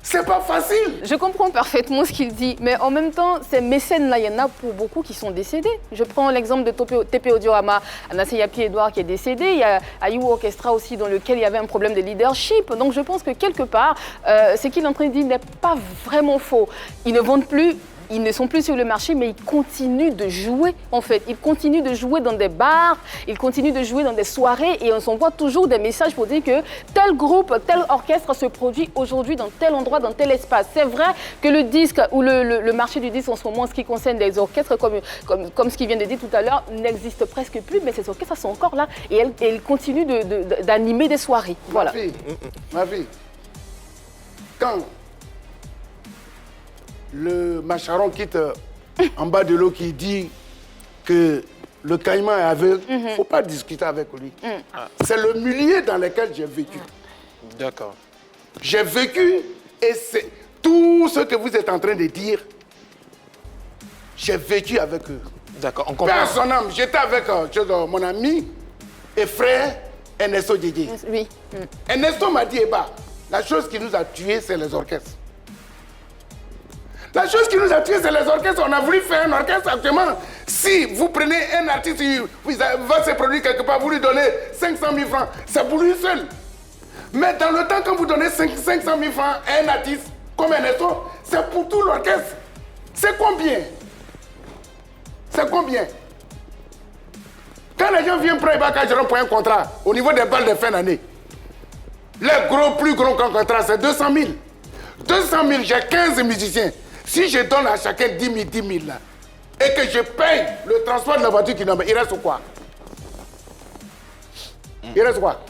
c'est pas facile.
Je comprends parfaitement ce qu'il dit, mais en même temps, ces mécènes-là, il y en a pour beaucoup qui sont décédés. Je prends l'exemple de TP Audiorama, Anaseyapi Edouard qui est décédé, il y a Aïwo Orchestra aussi dans lequel il y avait un problème de leadership. Donc je pense que quelque part, ce qu'il est en train de dire n'est pas vraiment faux. Ils ne vendent plus ils ne sont plus sur le marché, mais ils continuent de jouer, en fait. Ils continuent de jouer dans des bars, ils continuent de jouer dans des soirées et on s'envoie toujours des messages pour dire que tel groupe, tel orchestre se produit aujourd'hui dans tel endroit, dans tel espace. C'est vrai que le disque ou le marché du disque en ce moment, en ce qui concerne les orchestres, comme ce qu'il vient de dire tout à l'heure, n'existe presque plus, mais ces orchestres sont encore là et ils continuent d'animer des soirées. Voilà.
Ma fille, quand le macharon quitte en bas de l'eau qui dit que le caïman est aveugle, il ne faut pas discuter avec lui. C'est le milieu dans lequel j'ai vécu.
D'accord.
J'ai vécu et c'est tout ce que vous êtes en train de dire, j'ai vécu avec eux.
D'accord, on comprend.
Personnellement, j'étais avec mon ami et frère Ernesto Djidji.
Oui.
Ernesto m'a dit, la chose qui nous a tués, c'est les orchestres. La chose qui nous a tués, c'est les orchestres. On a voulu faire un orchestre actuellement. Si vous prenez un artiste, il va se produire quelque part, vous lui donnez 500 000 francs, c'est pour lui seul. Mais dans le temps, quand vous donnez 500 000 francs à un artiste comme Ernesto, c'est pour tout l'orchestre. C'est combien? C'est combien? Quand les gens viennent prendre Ibaka Jérôme pour un contrat, au niveau des balles de fin d'année, les plus gros contrats, c'est 200 000. 200 000, j'ai 15 musiciens. Si je donne à chacun 10 000, là, et que je paye le transport de la voiture qui il reste quoi? Il reste quoi?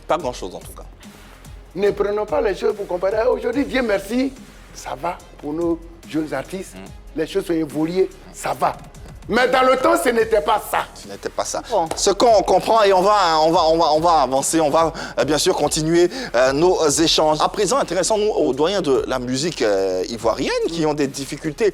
Pas grand-chose en tout cas.
Ne prenons pas les choses pour comparer. Aujourd'hui, Dieu merci, ça va pour nos jeunes artistes. Les choses sont évoluées, ça va. Mais dans le temps, ce n'était pas ça.
Ce n'était pas ça. Bon. Ce qu'on comprend et on va avancer, on va bien sûr continuer nos échanges. À présent, intéressons-nous aux doyens de la musique ivoirienne qui ont des difficultés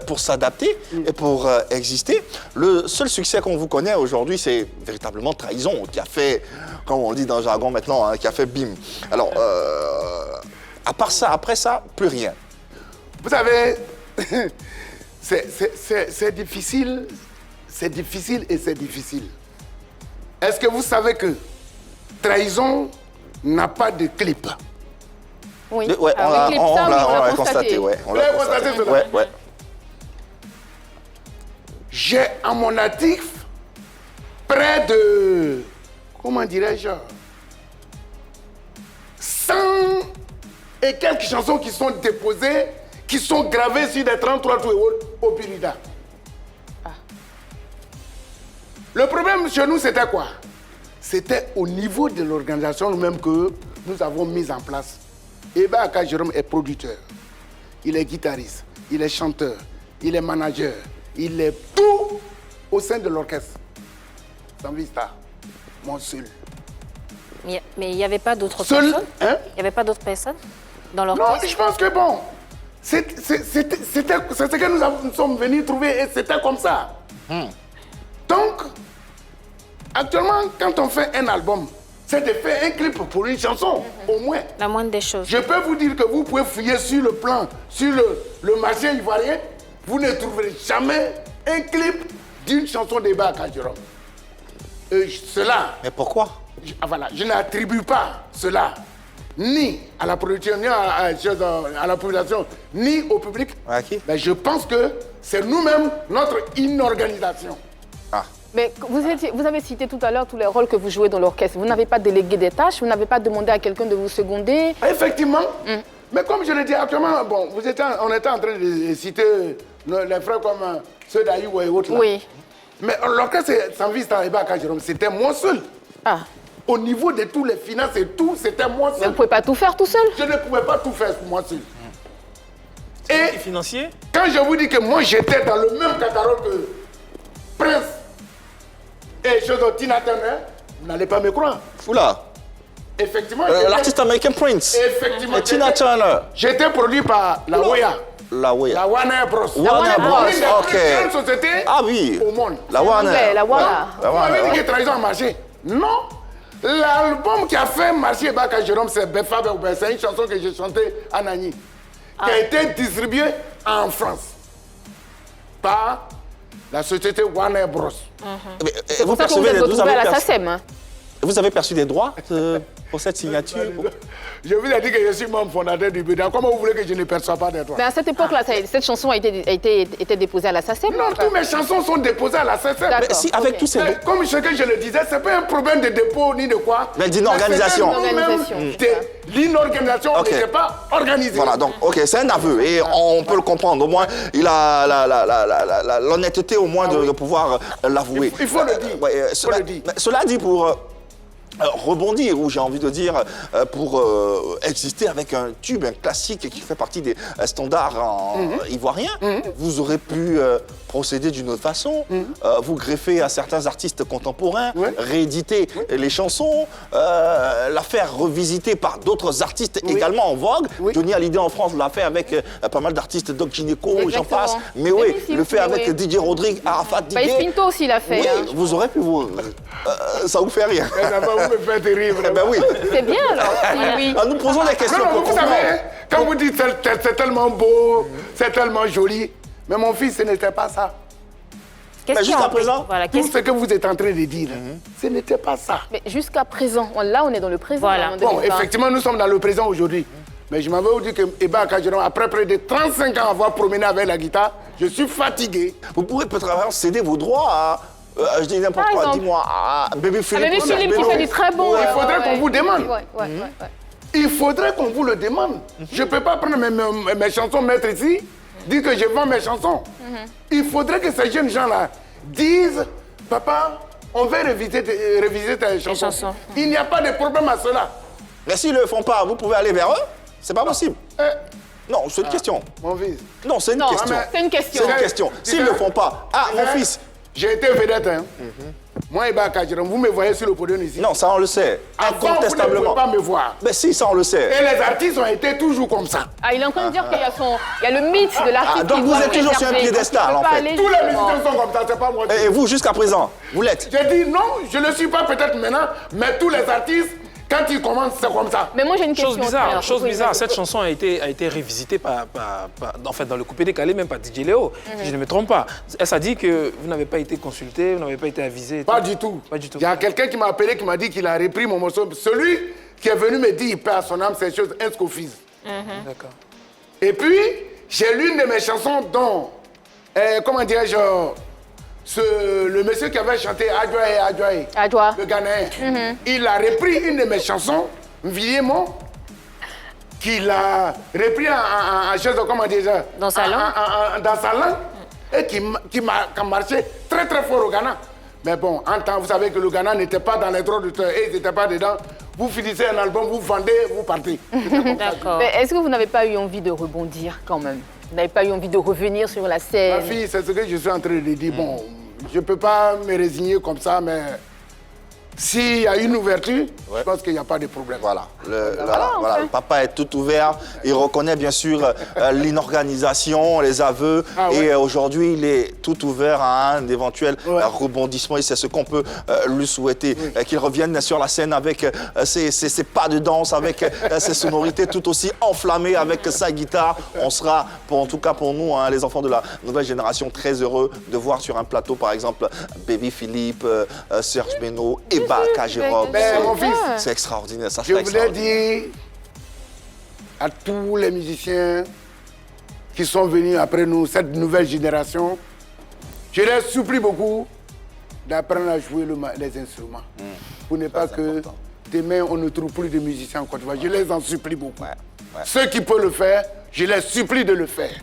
pour s'adapter et pour exister. Le seul succès qu'on vous connaît aujourd'hui, c'est véritablement Trahison, qui a fait, comme on le dit dans le jargon maintenant, hein, qui a fait bim. Alors, à part ça, après ça, plus rien.
Vous savez... C'est difficile, c'est difficile et c'est difficile. Est-ce que vous savez que Trahison n'a pas de clip?
Oui,
ouais, on l'a constaté. Ouais,
on l'a constaté, cela?
Ouais.
J'ai à mon actif près de, comment dirais-je, 100 et quelques chansons qui sont déposées, qui sont gravés sur des 33 tours au Birida. Le problème chez nous, c'était quoi? C'était au niveau de l'organisation nous-mêmes que nous avons mis en place. Ibaka Jérôme est producteur, il est guitariste, il est chanteur, il est manager, il est tout au sein de l'orchestre. Sans vista, mon seul.
Mais il n'y avait pas d'autres personnes?
Hein?
Il n'y avait pas d'autres personnes dans l'orchestre?
Non, je pense que bon... C'est ce que nous sommes venus trouver et c'était comme ça. Donc, actuellement, quand on fait un album, c'est de faire un clip pour une chanson, au moins.
La moindre des choses.
Je peux vous dire que vous pouvez fouiller sur le plan, sur le marché ivoirien, vous ne trouverez jamais un clip d'une chanson d'Ibaka Jérôme. Cela...
Mais pourquoi?
Voilà, je n'attribue pas cela ni à la production, ni à la population, ni au public. Mais je pense que c'est nous-mêmes, notre inorganisation.
Mais vous avez cité tout à l'heure tous les rôles que vous jouez dans l'orchestre. Vous n'avez pas délégué des tâches, vous n'avez pas demandé à quelqu'un de vous seconder.
Effectivement. Mais comme je l'ai dit actuellement, bon, on était en train de citer les frères comme ceux d'Aïou et autres. Là.
Oui.
Mais l'orchestre, sans vista Ibaka Jérôme, c'était moi seul. Au niveau de tous les finances et tout, c'était moi seul.
Mais vous ne pouvez pas tout faire tout seul?
Je ne pouvais pas tout faire moi seul.
Et financier?
Quand je vous dis que moi j'étais dans le même catalogue que Prince et Tina Turner, vous n'allez pas me croire.
Oula.
Effectivement.
L'artiste américain Prince.
Effectivement.
Et Tina Turner.
J'étais produit par la Woya.
La Woya.
La Warner Bros.
Warner Bros.
Une des plus grandes sociétés au monde.
La Warner.
La Warner.
Vous m'avez dit que Trahison a marché. Non. L'album qui a fait marcher Ibaka Jérôme, c'est Befab ou c'est une chanson que j'ai chantée à Nani, qui a été distribuée en France par la société Warner Bros.
Vous percevez les 12 avec
à la SACEM, hein?
Vous avez perçu des droits pour cette signature?
Je vous ai dit que je suis membre fondateur du BUDA. Comment vous voulez que je ne perçois pas des droits?
Mais à cette époque-là, cette chanson a été déposée à la SACEM.
Non, toutes mes chansons sont déposées à la SACEM.
Mais si, avec tous ces...
Comme je le disais, c'est pas un problème de dépôt ni de quoi.
Mais d'une organisation.
L'inorganisation n'était pas organisée.
Voilà, donc, ok, c'est un aveu et on peut le comprendre. Au moins, il a l'honnêteté au moins de pouvoir l'avouer.
Il faut le dire.
Cela dit, pour rebondir, ou j'ai envie de dire, pour exister avec un tube, un classique qui fait partie des standards ivoiriens, vous aurez pu procéder d'une autre façon, vous greffer à certains artistes contemporains, rééditer les chansons, la faire revisiter par d'autres artistes également en vogue. Johnny Hallyday en France l'a fait avec pas mal d'artistes, Doc Gineco, j'en passe. Mais oui, le fait avec DJ Rodrigue, Arafat Didier.
Pinto aussi l'a fait.
Oui, vous aurez pu vous... ça vous fait rien.
Vous me faites rire.
Ben oui.
C'est bien alors. Oui.
Nous posons des questions pour
vous savez, quand vous dites c'est tellement beau, c'est tellement joli, mais mon fils, ce n'était pas ça.
Mais jusqu'à présent,
voilà,
tout ce que vous êtes en train de dire, ce n'était pas ça.
Mais jusqu'à présent, là on est dans le présent.
Voilà.
Bon, effectivement, nous sommes dans le présent aujourd'hui. Mais je m'avais dit que Eba Akajirom, après près de 35 ans avoir promené avec la guitare, je suis fatigué.
Vous pourrez peut-être céder vos droits à... je dis n'importe quoi, dis-moi, à Baby Philippe.
Baby Philippe qui fait du très bon.
Il faudrait qu'on vous demande.
Ouais.
Il faudrait qu'on vous le demande. Je ne peux pas prendre mes chansons, mettre ici, dire que je vends mes chansons. Il faudrait que ces jeunes gens-là disent, papa, on veut réviser tes chansons. Il n'y a pas de problème à cela.
Mais s'ils ne le font pas, vous pouvez aller vers eux? C'est pas possible. Non, c'est une question.
Mon fils.
Non, c'est une question.
C'est une question.
C'est une question. S'ils ne le font pas, mon fils.
J'ai été vedette, hein. Moi, Eba Akajirom, vous me voyez sur le podium ici.
Non, ça on le sait. Incontestablement.
Vous ne pouvez pas me voir.
Mais si, ça on le sait.
Et les artistes ont été toujours comme ça.
Ah, il est en train de dire qu'il y a le mythe de l'artiste.
Donc vous êtes toujours sur un piédestal en fait.
Tous les musiciens sont comme ça, c'est pas moi.
Et vous, jusqu'à présent, vous l'êtes?
J'ai dit non, je ne le suis pas peut-être maintenant, mais tous les artistes, quand ils commencent, c'est comme ça.
Mais moi j'ai une question.
Chose bizarre, cette chanson a été révisitée en fait, dans le coupé décalé, même par DJ Léo. Je ne me trompe pas. Elle s'est dit que vous n'avez pas été consulté, vous n'avez pas été avisé.
Pas du tout.
Pas du tout.
Il y a quelqu'un qui m'a appelé, qui m'a dit qu'il a repris mon morceau. Celui qui est venu me dire, il perd son âme, c'est chose Escoffice.
D'accord.
Et puis, j'ai l'une de mes chansons dont, comment dirais-je, le monsieur qui avait chanté Adjoae, le Ghanéen, il a repris une de mes chansons, Mviemo, qu'il a repris en chose, comment dire,
dans sa langue,
dans sa langue, et qui a marché très très fort au Ghana. Mais bon, en temps, vous savez que le Ghana n'était pas dans les droits d'auteur et ils n'étaient pas dedans. Vous finissez un album, vous vendez, vous partez.
D'accord.
Mais est-ce que vous n'avez pas eu envie de rebondir quand même? Vous n'avez pas eu envie de revenir sur la scène?
Ma fille, c'est ce que je suis en train de dire. Bon, je ne peux pas me résigner comme ça, mais s'il y a une ouverture, je pense qu'il n'y a pas de problème.
Voilà. Le papa est tout ouvert. Il reconnaît bien sûr l'inorganisation, les aveux. Et aujourd'hui, il est tout ouvert à un éventuel rebondissement. Et c'est ce qu'on peut lui souhaiter. Qu'il revienne sur la scène avec ses pas de danse, avec ses sonorités tout aussi enflammées, avec sa guitare. On sera, en tout cas pour nous, les enfants de la nouvelle génération, très heureux de voir sur un plateau, par exemple, Baby Philippe, Serge Beno, Eba Akajirom.
Mon fils,
c'est extraordinaire. Ça,
je voulais dire à tous les musiciens qui sont venus après nous, cette nouvelle génération, je les supplie beaucoup d'apprendre à jouer les instruments. Pour ne pas que demain on ne trouve plus de musiciens en Côte d'Ivoire. Je les en supplie beaucoup. Ceux qui peuvent le faire, je les supplie de le faire.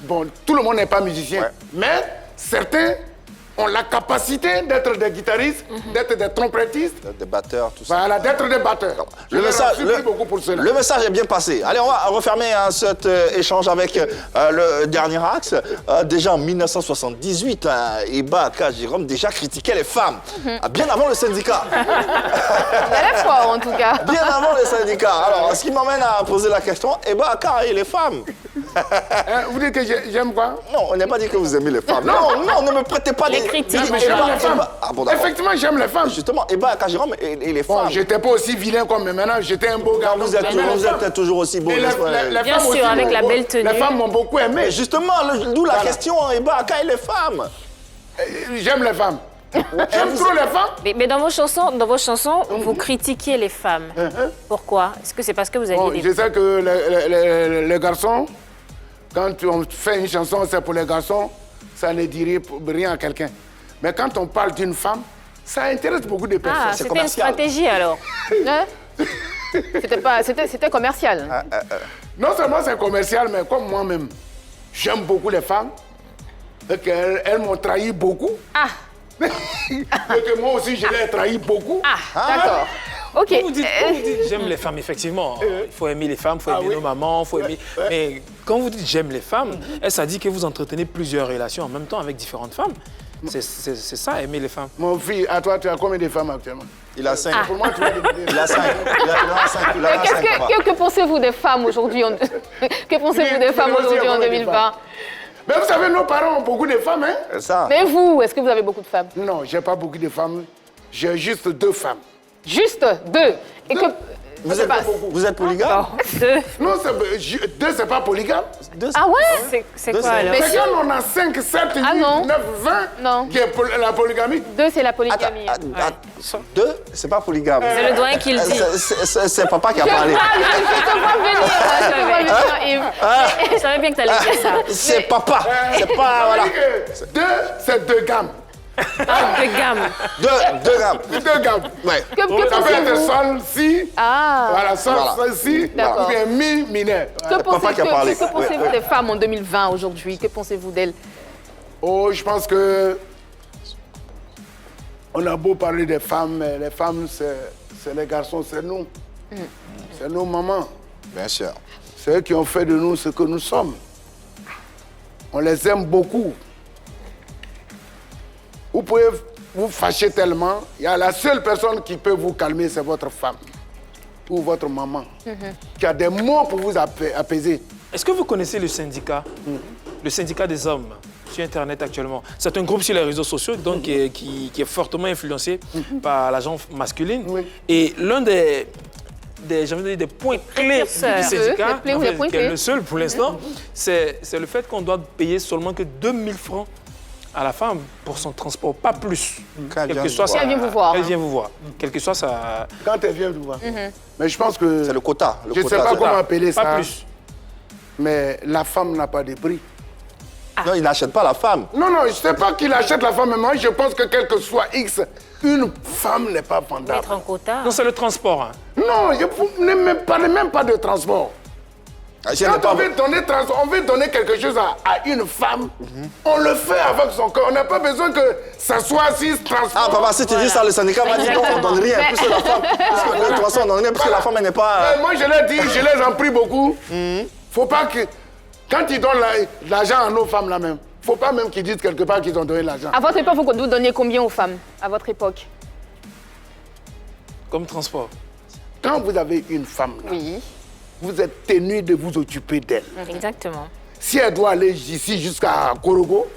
Bon, tout le monde n'est pas musicien, mais certains ont la capacité d'être des guitaristes, d'être des trompettistes,
des batteurs, tout ça.
Voilà, d'être des batteurs.
Le message est bien passé. Allez, on va refermer cet échange avec le dernier axe. Déjà en 1978, Eba Akajirom déjà critiquait les femmes, bien avant le syndicat.
À la fois, en tout cas.
Bien avant le syndicat. Alors, ce qui m'amène à poser la question, Eba Aka et les femmes.
Vous dites que j'aime quoi?
Non, on n'a pas dit que vous aimez les femmes. Non, ne me prêtez pas des
critiques.
J'aime les femmes. Effectivement, j'aime les femmes.
Justement, Eba Akajirom et les femmes.
J'étais pas aussi vilain comme maintenant, j'étais un beau gars.
Vous êtes toujours aussi beau.
Bien sûr, avec la belle tenue.
Les femmes m'ont beaucoup aimé.
Justement, d'où la question, Eba Aka et les femmes.
J'aime les femmes. J'aime trop les femmes.
Mais dans vos chansons, vous critiquez les femmes. Pourquoi? Est-ce que c'est parce que vous avez
Je sais que les garçons, quand on fait une chanson, c'est pour les garçons, ça ne dit rien à quelqu'un. Mais quand on parle d'une femme, ça intéresse beaucoup de personnes.
Ah, c'était une stratégie alors.
C'était commercial.
Non seulement c'est commercial, mais comme moi-même, j'aime beaucoup les femmes, et qu'elles m'ont trahi beaucoup. Et que moi aussi, je les ai trahi beaucoup.
D'accord. Ok.
Quand vous dites j'aime les femmes, effectivement, il faut aimer les femmes, il faut aimer nos mamans, il faut aimer... Mais quand vous dites j'aime les femmes, ça dit que vous entretenez plusieurs relations en même temps avec différentes femmes. C'est ça, aimer les femmes.
Mon fils, à toi, tu as combien de femmes actuellement?
Il a 5.
Pour moi, tu vas demander.
Il a 5. Il a 5.
Que pensez-vous des femmes aujourd'hui Que pensez-vous des femmes aujourd'hui en 2020?
Mais vous savez, nos parents ont beaucoup de femmes, hein?
Ça.
Mais vous, est-ce que vous avez beaucoup de femmes?
Non, j'ai pas beaucoup de femmes. J'ai juste 2 femmes.
Juste 2. Et que...
Vous êtes polygame?
Non, 2, c'est pas polygame.
Ah ouais?
C'est quoi alors?
Mais quand on a 5, 7, 8, 9, 20,
non.
Qui est la polygamie.
2, c'est la polygamie.
2, c'est pas polygame.
C'est le doyen qui le dit.
C'est papa qui a parlé.
Je te vois venir,
Je savais bien que tu allais dire ça.
C'est papa. C'est pas... Voilà.
2, c'est 2 gammes.
De gamme.
2 gammes.
2 gammes.
Ouais.
Que
Ça peut être
pensez-vous?
sol, si. Voilà, sol, si.
D'accord.
Ou bien mi, mineur.
Que
Papa qui a parlé.
pensez-vous des femmes en 2020 aujourd'hui? Que pensez-vous d'elles?
Oh, je pense que... On a beau parler des femmes, mais les femmes, c'est les garçons, c'est nous. C'est nos mamans.
Bien sûr.
C'est eux qui ont fait de nous ce que nous sommes. On les aime beaucoup. Vous pouvez vous fâcher tellement. Il y a la seule personne qui peut vous calmer, c'est votre femme ou votre maman, qui a des mots pour vous apaiser.
Est-ce que vous connaissez le syndicat des hommes sur Internet actuellement? C'est un groupe sur les réseaux sociaux donc, qui est fortement influencé par la gente masculine. Et l'un des points clés du syndicat, qui est le seul pour l'instant, c'est le fait qu'on doit payer seulement que 2000 francs à la femme pour son transport, pas plus.
Elle vient vous voir.
Elle vient vous voir. Quel que soit ça.
Quand elle vient vous voir. Mais je pense que...
C'est le quota.
Je ne sais pas comment appeler ça.
Pas plus.
Mais la femme n'a pas de prix.
Non, il n'achète pas la femme.
Non, je ne sais pas qu'il achète la femme, mais moi, je pense que quel que soit X, une femme n'est pas vendable.
Mettre un quota.
Non, c'est le transport.
Non, vous ne me parlez même pas de transport. Quand on veut donner quelque chose à une femme, on le fait avec son cœur. On n'a pas besoin que ça soit assis, transport.
Ah, papa, si tu dis ça, le syndicat m'a dit non, on ne donne rien, plus que la femme. De toute façon, on ne donne rien, parce que la femme, elle n'est pas...
Moi, je l'ai dit, je les en prie beaucoup. Faut pas que... Quand ils donnent l'argent à nos femmes, là même, faut pas même qu'ils disent quelque part qu'ils ont donné l'argent.
À votre époque, vous donniez combien aux femmes? À votre époque?
Comme transport.
Quand vous avez une femme, là, vous êtes tenu de vous occuper d'elle.
Exactement.
Si elle doit aller ici jusqu'à Korogo,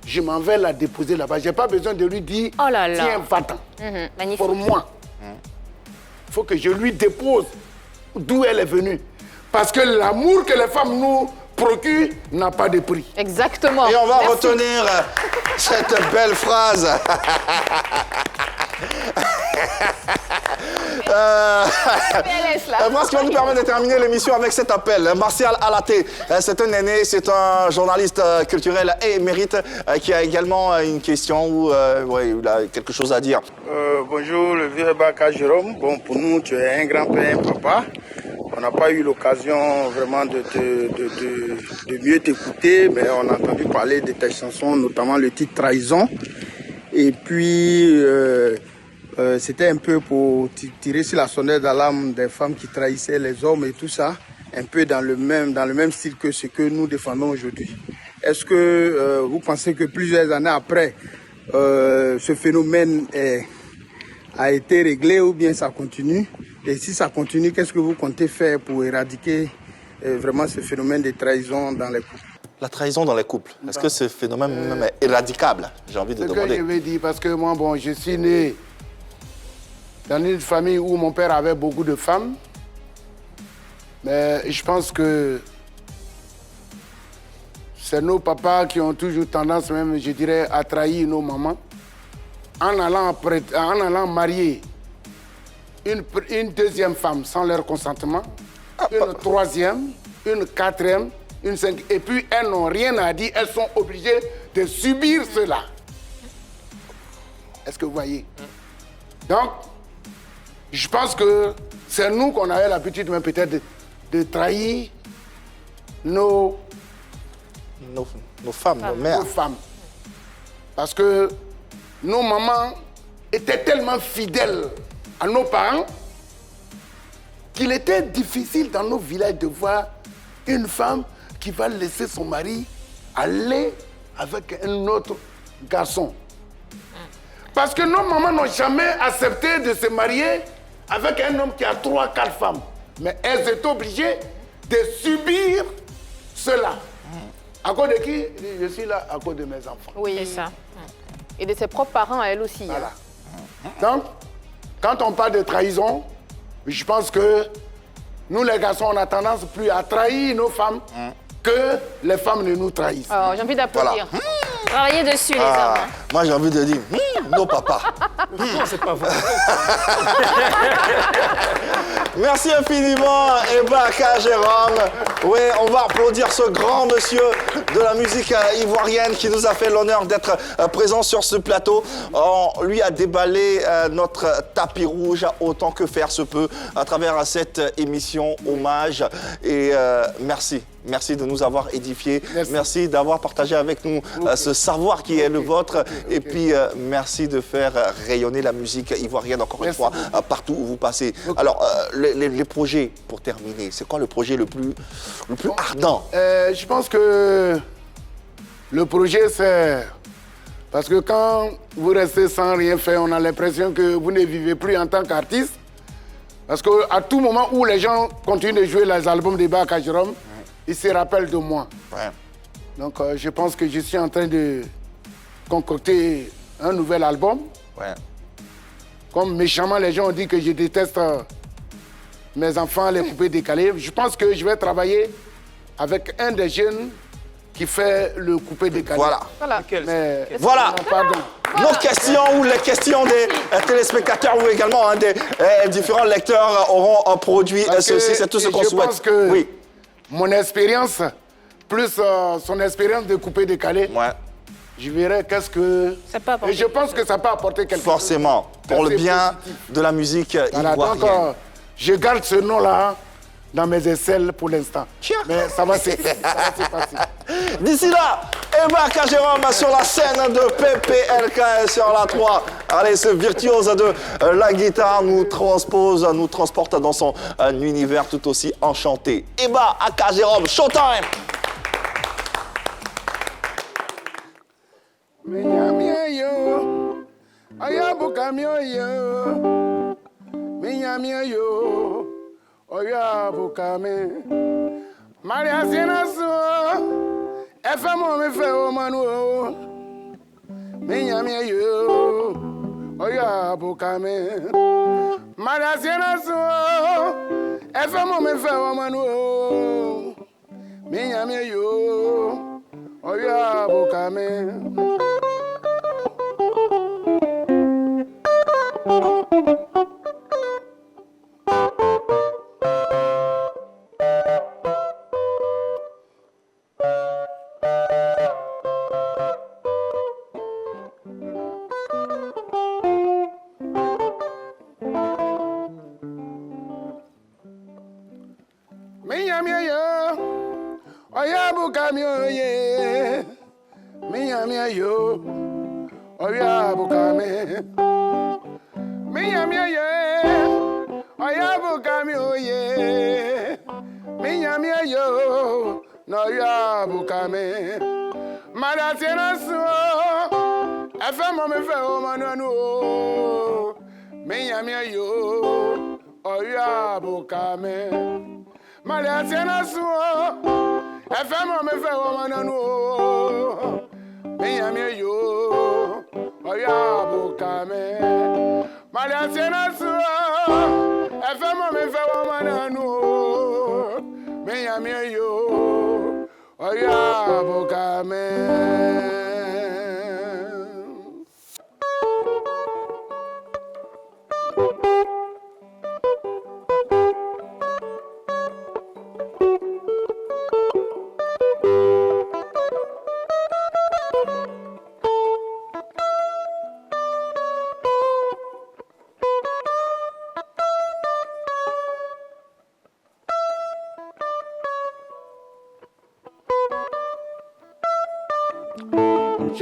je m'en vais la déposer là-bas. Je n'ai pas besoin de lui dire,
oh là là.
Tiens, va-t'en.
Magnifique.
Pour moi, il faut que je lui dépose d'où elle est venue. Parce que l'amour que les femmes nous procurent n'a pas de prix.
Exactement.
Et on va retenir cette belle phrase. Moi, ce qui va nous permettre de terminer l'émission avec cet appel. Martial Alaté, c'est un aîné, c'est un journaliste culturel et émérite qui a également une question ou il a quelque chose à dire.
Bonjour, le vieux Baka Jérôme. Bon, pour nous, tu es un grand-père, un papa. On n'a pas eu l'occasion vraiment de mieux t'écouter, mais on a entendu parler de tes chansons, notamment le titre Trahison. Et puis, c'était un peu pour tirer sur la sonnette d'alarme des femmes qui trahissaient les hommes et tout ça, un peu dans le même style que ce que nous défendons aujourd'hui. Est-ce que vous pensez que plusieurs années après, ce phénomène a été réglé ou bien ça continue? Et si ça continue, qu'est-ce que vous comptez faire pour éradiquer vraiment ce phénomène de trahison dans les couples?
La trahison dans les couples, est-ce que ce phénomène même est éradicable? J'ai envie de demander.
Ce que je vais dire, parce que moi, bon, je suis né dans une famille où mon père avait beaucoup de femmes. Mais je pense que c'est nos papas qui ont toujours tendance, même, je dirais, à trahir nos mamans. en allant marier une deuxième femme sans leur consentement, une troisième, une quatrième, une cinquième, et puis elles n'ont rien à dire, elles sont obligées de subir cela. Est-ce que vous voyez? Donc, je pense que c'est nous qu'on avait l'habitude même peut-être de trahir nos
femmes, nos mères.
Nos femmes. Parce que nos mamans étaient tellement fidèles à nos parents qu'il était difficile dans nos villages de voir une femme qui va laisser son mari aller avec un autre garçon. Parce que nos mamans n'ont jamais accepté de se marier avec un homme qui a 3, 4 femmes. Mais elles étaient obligées de subir cela. À cause de qui? Je suis là à cause de mes enfants.
Oui, c'est ça. Et de ses propres parents à elle aussi.
Voilà. Donc, quand on parle de trahison, je pense que nous, les garçons, on a tendance plus à trahir nos femmes que les femmes ne nous trahissent.
Alors, j'ai envie d'applaudir.
Voilà.
Travaillez dessus, les hommes.
Moi, j'ai envie de dire, nos papas.
Non, c'est pas vrai.
Merci infiniment, Ebaka Jérôme. Oui, on va applaudir ce grand monsieur de la musique ivoirienne qui nous a fait l'honneur d'être présent sur ce plateau. On lui a déballé notre tapis rouge autant que faire se peut à travers cette émission hommage. Et merci. Merci de nous avoir édifiés. Merci d'avoir partagé avec nous ce savoir qui est le vôtre. Et puis, merci de faire rayonner la musique ivoirienne, encore une fois, partout où vous passez. Alors, les projets, pour terminer, c'est quoi le projet le plus ardent?
Je pense que le projet, c'est... Parce que quand vous restez sans rien faire, on a l'impression que vous ne vivez plus en tant qu'artiste. Parce qu'à tout moment où les gens continuent de jouer les albums de Ebaka Jérôme, ils se rappellent de moi.
Ouais.
Donc, je pense que je suis en train de concocter un nouvel album.
Ouais.
Comme méchamment, les gens ont dit que je déteste mes enfants, les poupées décalées. Je pense que je vais travailler avec un des jeunes qui fait le coupé décalé.
Voilà.
Mais,
voilà.
Pardon.
Nos questions ou les questions des téléspectateurs ou également des différents lecteurs auront produit ceci. C'est tout ce qu'on souhaite.
Je pense que oui. Mon expérience, plus son expérience de coupé décalé, je verrai qu'est-ce que... Et je pense que ça peut apporter quelque chose.
Forcément, pour le bien de la musique ivoirienne.
Donc, je garde ce nom-là dans mes aisselles pour l'instant. Mais ça va se passer.
D'ici là, Ebaka Jérôme sur la scène de PPLK sur la 3. Allez, ce virtuose de la guitare nous transporte dans son univers tout aussi enchanté. Ebaka Jérôme, showtime!
Oya bukame Maria Sinaso FM me fe o manu Minyami yo Oya bukame Maria Sinaso FM me fe o manu Minyami yo Oya bukame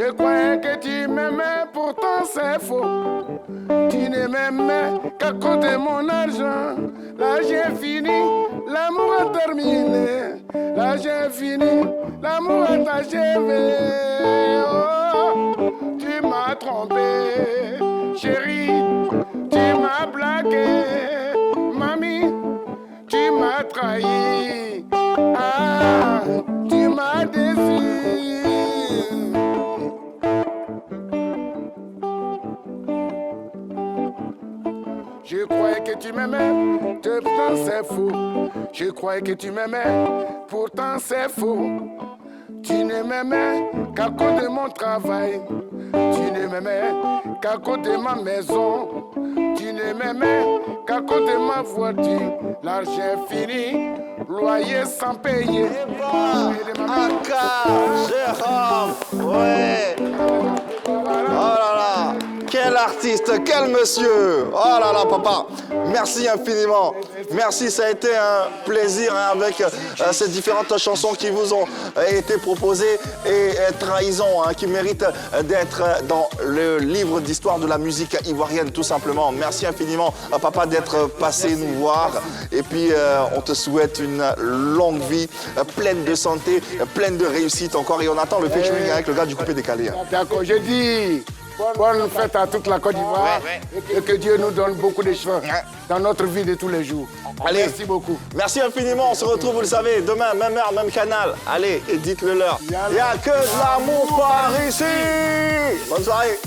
Je croyais que tu m'aimais, pourtant c'est faux. Tu ne m'aimais qu'à cause de mon argent. Là j'ai fini, l'amour a terminé. Là j'ai fini, l'amour est achevé. Oh, tu m'as trompé, chérie, tu m'as blagué. Mamie, tu m'as trahi. Ah, tu m'as déçu. Je croyais que tu m'aimais, pourtant c'est faux. Je croyais que tu m'aimais, pourtant c'est faux. Tu ne m'aimais qu'à cause de mon travail. Tu ne m'aimais qu'à cause de ma maison. Tu ne m'aimais qu'à cause de ma voiture. L'argent fini, loyer sans payer.
Aka, Jérôme, ouais. Oh là là, quel artiste, quel monsieur. Oh là là, papa, merci infiniment. Merci, ça a été un plaisir hein, avec ces différentes chansons qui vous ont été proposées et Trahison, hein, qui méritent d'être dans le livre d'histoire de la musique ivoirienne, tout simplement. Merci infiniment, papa, d'être passé nous voir. Et puis, on te souhaite une longue vie, pleine de santé, pleine de réussite encore. Et on attend le featuring avec le gars du coupé décalé. Hein.
D'accord, je dis bonne fête à toute la Côte d'Ivoire et que Dieu nous donne beaucoup de cheveux dans notre vie de tous les jours.
Allez.
Merci beaucoup.
Merci infiniment. On se retrouve, vous le savez, demain, même heure, même canal. Allez, et dites-le leur. Il n'y a que de l'amour par ici. Bonne soirée.